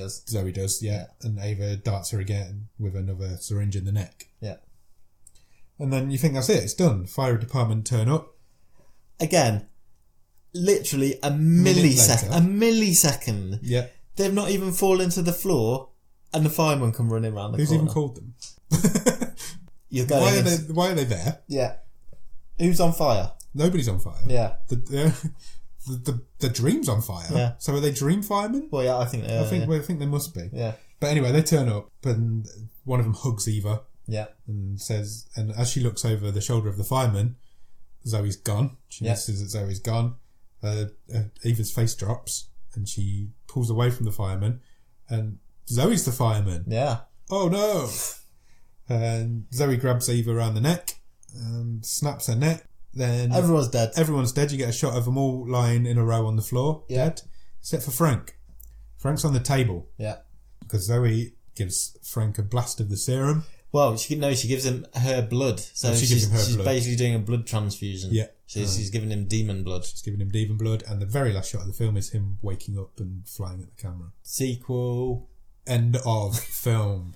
does, yeah. And Ava darts her again with another syringe in the neck. Yeah. And then you think that's it. It's done. Fire department turn up. Again, literally a millisecond. Yeah. They've not even fallen to the floor and the fireman come running around the corner. Who's even called them? You're going why are they there? Yeah. Who's on fire? Nobody's on fire. Yeah. The dream's on fire. Yeah. So are they dream firemen? Well, yeah, I think they are. I think they must be. Yeah. But anyway, they turn up and one of them hugs Eva. Yeah. And says, and as she looks over the shoulder of the fireman, Zoe's gone. She notices that Zoe's gone. Eva's face drops and she pulls away from the fireman and Zoe's the fireman. Yeah. Oh no! And Zoe grabs Eva around the neck and snaps her neck. Then everyone's dead. Everyone's dead. You get a shot of them all lying in a row on the floor, dead, except for Frank. Frank's on the table. Yeah. Because Zoe gives Frank a blast of the serum. Well, she gives him her blood. So she's basically doing a blood transfusion. Yeah. She's giving him demon blood. She's giving him demon blood, and the very last shot of the film is him waking up and flying at the camera. Sequel. End of film.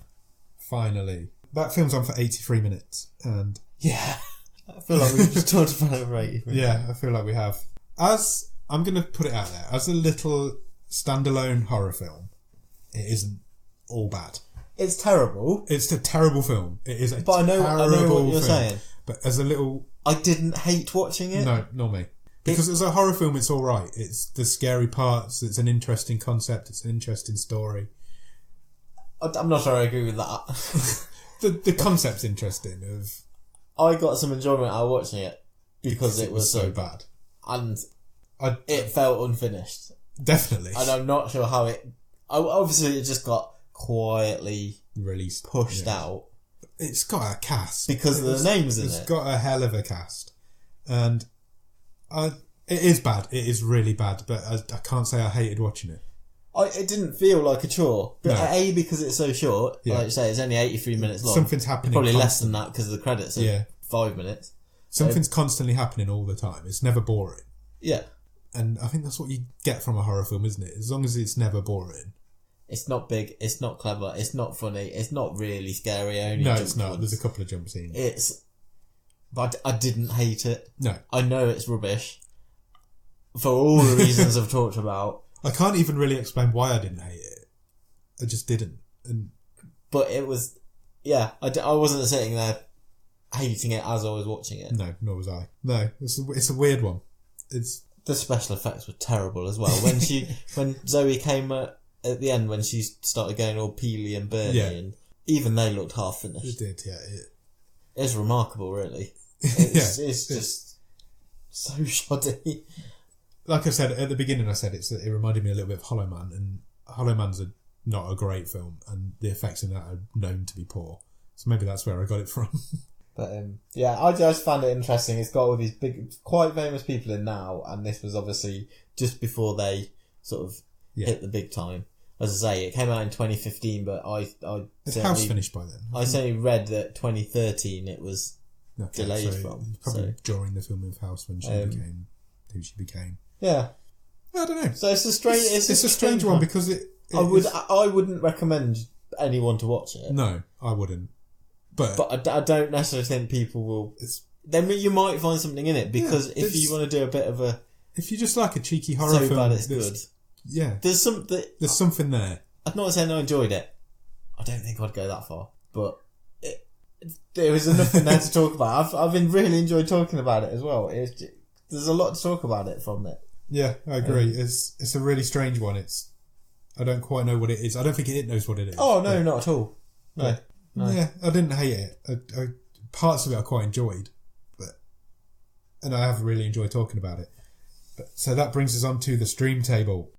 Finally. That film's on for 83 minutes, and... Yeah. I feel like we've just talked about it for 80 minutes. Yeah, I feel like we have. I'm going to put it out there, as a little standalone horror film, it isn't all bad. It's terrible. It's a terrible film. It is a terrible film. But I know what you're saying. But as a little... I didn't hate watching it. No, not me. Because as a horror film, it's all right. It's the scary parts. It's an interesting concept. It's an interesting story. I'm not sure I agree with that. the concept's interesting. I got some enjoyment out of watching it because it was so bad. And it felt unfinished. Definitely. And I'm not sure how it... Obviously, it just got quietly released, pushed out. It's got a cast because of the names in it. It's got a hell of a cast, and it is bad. It is really bad, but I can't say I hated watching it. It didn't feel like a chore, but no. Because it's so short, like you say, it's only 83 minutes long. Something's happening. Probably less than that because of the credits. Are 5 minutes. Something's constantly happening all the time. It's never boring. Yeah, and I think that's what you get from a horror film, isn't it? As long as it's never boring. It's not big, it's not clever, it's not funny, it's not really scary. It's not. There's a couple of jump scenes. But I didn't hate it. No. I know it's rubbish. For all the reasons I've talked about. I can't even really explain why I didn't hate it. I just didn't. But it was... Yeah, I wasn't sitting there hating it as I was watching it. No, nor was I. No, it's a weird one. The special effects were terrible as well. When Zoe came... at the end when she started going all peely and burny and even they looked half finished. It did, yeah. It's remarkable, really. It's just so shoddy. Like I said, at the beginning it reminded me a little bit of Hollow Man, and Hollow Man's not a great film, and the effects in that are known to be poor. So maybe that's where I got it from. But I just found it interesting. It's got all these big, quite famous people in now, and this was obviously just before they sort of hit the big time. As I say, it came out in 2015, but it's house finished by then. I certainly read that 2013 it was delayed from. Probably during the filming of House when she became who she became. Yeah. I don't know. So it's a strange. It's a strange one because I wouldn't recommend anyone to watch it. No, I wouldn't. But I don't necessarily think people will. Then you might find something in it because if you want to do a bit of a. If you just like a cheeky horror film, bad it's good. Yeah, there's something there. I'm not saying I enjoyed it. I don't think I'd go that far, but there was enough in there to talk about. I've been really enjoyed talking about it as well. There's a lot to talk about it from it. Yeah, I agree. It's a really strange one. I don't quite know what it is. I don't think it knows what it is. Oh no, not at all. No. Yeah, I didn't hate it. Parts of it I quite enjoyed, and I have really enjoyed talking about it. So that brings us on to the stream table.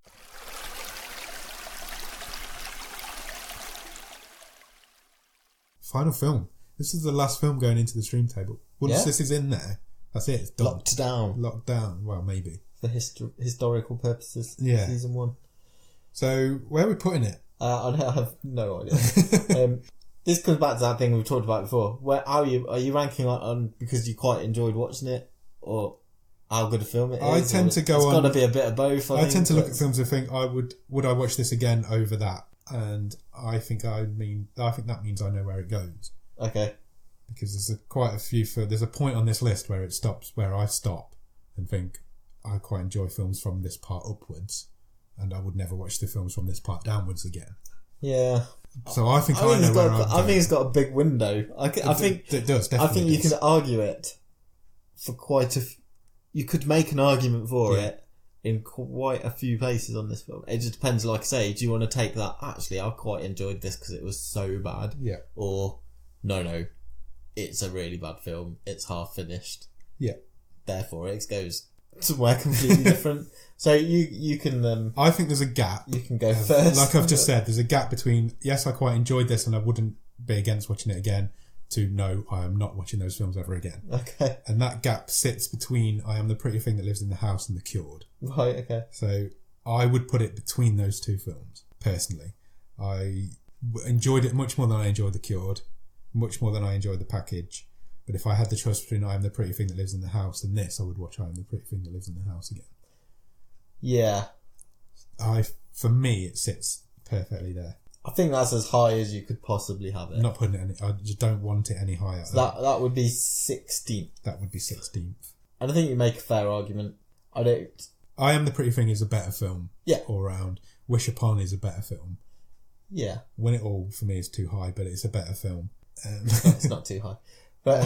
Final film. This is the last film going into the stream table. Once this is in there, that's it. It's done. Locked down. Well, maybe. For historical purposes. Yeah. Season 1. So, where are we putting it? I have no idea. This comes back to that thing we've talked about before. Are you ranking on because you quite enjoyed watching it, or how good a film it is? I tend to go on. It's got to be a bit of both. I tend to look at films and think, would I watch this again over that? And I think that means I know where it goes. Okay. Because there's quite a few. There's a point on this list where it stops, where I stop and think I quite enjoy films from this part upwards, and I would never watch the films from this part downwards again. Yeah. So I think I know where I'm going. I think it's got a big window. I think it does. Definitely I think you can argue it for quite a. You could make an argument for it in quite a few places on this film. It just depends. Like I say, do you want to take that? Actually, I quite enjoyed this because it was so bad. Yeah. Or no, it's a really bad film. It's half finished. Yeah. Therefore, it goes somewhere completely different. So you can. I think there's a gap. You can go first. Like I've just said, there's a gap between yes, I quite enjoyed this, and I wouldn't be against watching it again. To no, I am not watching those films ever again. Okay. And that gap sits between I Am the Pretty Thing That Lives in the House and The Cured. Right. Okay. So I would put it between those two films. Personally, I enjoyed it much more than I enjoyed The Cured, much more than I enjoyed The Package. But if I had the choice between I Am the Pretty Thing That Lives in the House and this, I would watch I Am the Pretty Thing That Lives in the House again. Yeah. For me, it sits perfectly there. I think that's as high as you could possibly have it. I'm not putting it any. I just don't want it any higher. So that would be 16th. That would be 16th. And I think you make a fair argument. I Am the Pretty Thing is a better film. Yeah. All round. Wish Upon is a better film. Yeah. When It All for me is too high, but it's a better film. It's not too high. But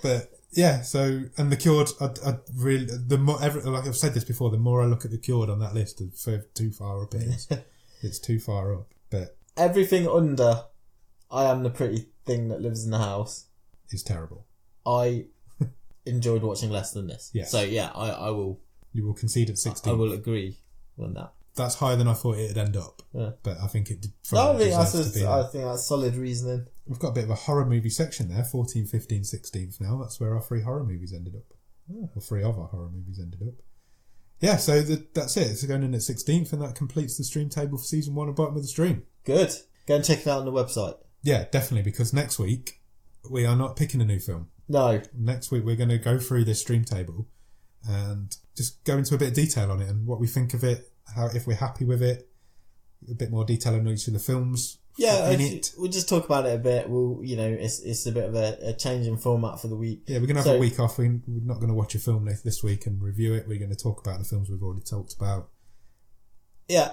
but yeah, so and The Cured, I really like I've said this before. The more I look at The Cured on that list, the further too far up it is. It's too far up. But everything under I Am the Pretty Thing That Lives in the House is terrible. I enjoyed watching less than this. Yes. So yeah, I will. You will concede at 16. I will agree on that. That's higher than I thought it'd end up. Yeah. But I think it. I think that's solid reasoning. We've got a bit of a horror movie section there. 14, 15, 16th now. That's where our 3 horror movies ended up. Or 3 of our horror movies ended up. Yeah, so that's it. It's going in at 16th, and that completes the stream table for season 1 of Bottom of the Stream. Good. Go and check it out on the website. Yeah, definitely, because next week we are not picking a new film. No. Next week we're going to go through this stream table and just go into a bit of detail on it and what we think of it, if we're happy with it, a bit more detail on each of the films. Yeah, we'll just talk about it a bit. It's a bit of a change in format for the week. Yeah, we're going to have a week off. We're not going to watch a film this week and review it. We're going to talk about the films we've already talked about. Yeah,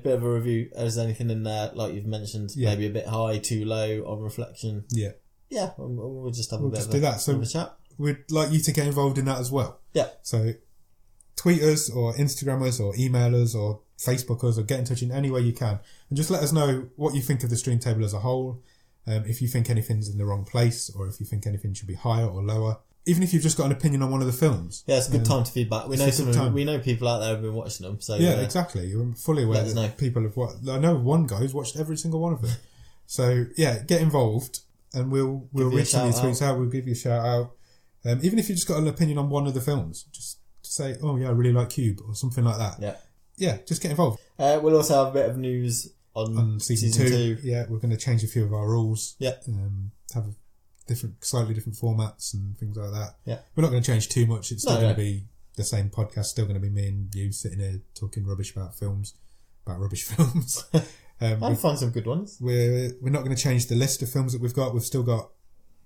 bit of a review. There's anything in there, like you've mentioned, maybe a bit high, too low on reflection. Yeah. Yeah, we'll just have a bit of a chat. We'd like you to get involved in that as well. Yeah. So tweet us or Instagram us or email us or Facebook us or get in touch in any way you can. And just let us know what you think of the stream table as a whole. If you think anything's in the wrong place or if you think anything should be higher or lower. Even if you've just got an opinion on one of the films. Yeah, it's a good time to feedback. We know people out there have been watching them. So yeah, exactly. You're fully aware that people have watched. I know one guy who's watched every single one of them. So yeah, get involved and we'll read some of your tweets out. We'll give you a shout out. Even if you just got an opinion on one of the films, just say, oh yeah, I really like Cube or something like that. Yeah. Yeah, just get involved. We'll also have a bit of news on season 2. Yeah, we're going to change a few of our rules. Yeah. slightly different formats and things like that. Yeah. We're not going to change too much. It's still going to be the same podcast. Still going to be me and you sitting here talking rubbish about rubbish films. I'll find some good ones. We're not going to change the list of films that we've got. We've still got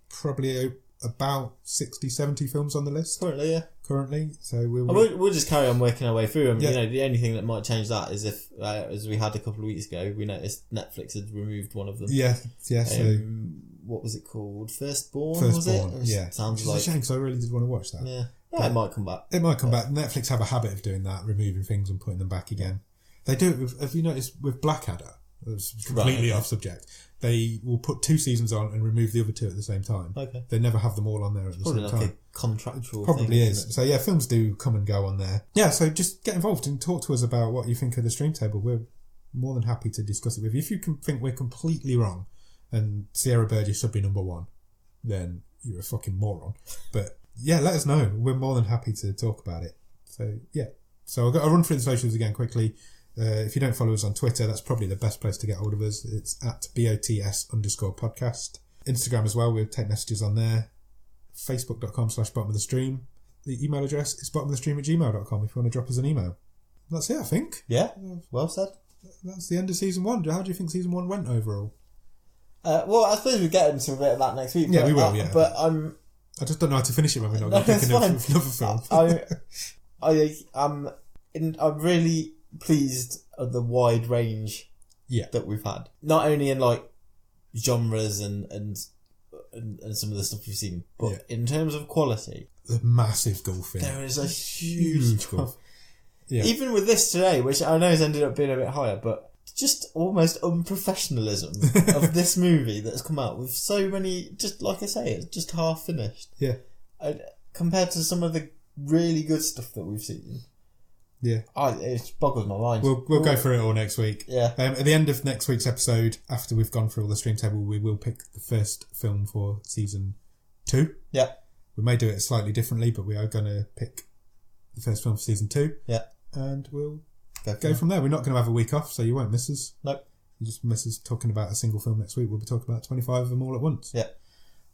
probably about 60, 70 films on the list. Currently. So we'll just carry on working our way through them. Yeah. The only thing that might change that is if, as we had a couple of weeks ago, we noticed Netflix had removed one of them. Yeah. So what was it called? Firstborn, was it? Yeah. Sounds like... It's a shame because I really did want to watch that. Yeah. It might come back. It might come back. Netflix have a habit of doing that, removing things and putting them back again. They do it have you noticed with Blackadder? It's completely off subject. They will put 2 seasons on and remove the other 2 at the same time. Okay. They never have them all on there at the same time. Probably like a contractual Probably thing, is. So yeah, films do come and go on there. Yeah, so just get involved and talk to us about what you think of the stream table. We're more than happy to discuss it with you. If you can think we're completely wrong and Sierra Burgess should be number 1, then you're a fucking moron. But yeah, let us know. We're more than happy to talk about it. So yeah. So I'll run through the socials again quickly. If you don't follow us on Twitter, that's probably the best place to get hold of us. It's at BOTS_podcast. Instagram as well, we'll take messages on there. Facebook.com/bottomofthestream. The email address is bottomofthestream@gmail.com if you want to drop us an email. That's it, I think. Yeah, well said. That's the end of season 1. How do you think season 1 went overall? Well, I suppose we'll get into a bit of that next week. Yeah, we will, yeah. But I just don't know how to finish it when we're not going to pick another film. I'm really pleased at the wide range that we've had. Not only in like genres and some of the stuff we've seen, but in terms of quality. The massive golf in. There is a huge gulf. Yeah. Even with this today, which I know has ended up being a bit higher, but just almost unprofessionalism of this movie that's come out with so many, just like I say, it's just half finished. Yeah. Compared to some of the really good stuff that we've seen. Yeah. It boggles my mind. We'll go through it all next week. Yeah. At the end of next week's episode, after we've gone through all the stream table, we will pick the first film for season 2. Yeah. We may do it slightly differently, but we are going to pick the first film for season 2. Yeah. And we'll go from there. We're not going to have a week off, so you won't miss us. Nope. You just miss us talking about a single film next week. We'll be talking about 25 of them all at once. Yeah.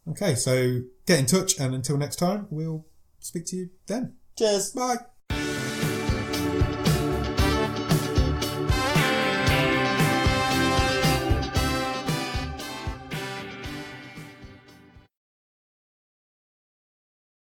Okay, so get in touch, and until next time, we'll speak to you then. Cheers. Bye.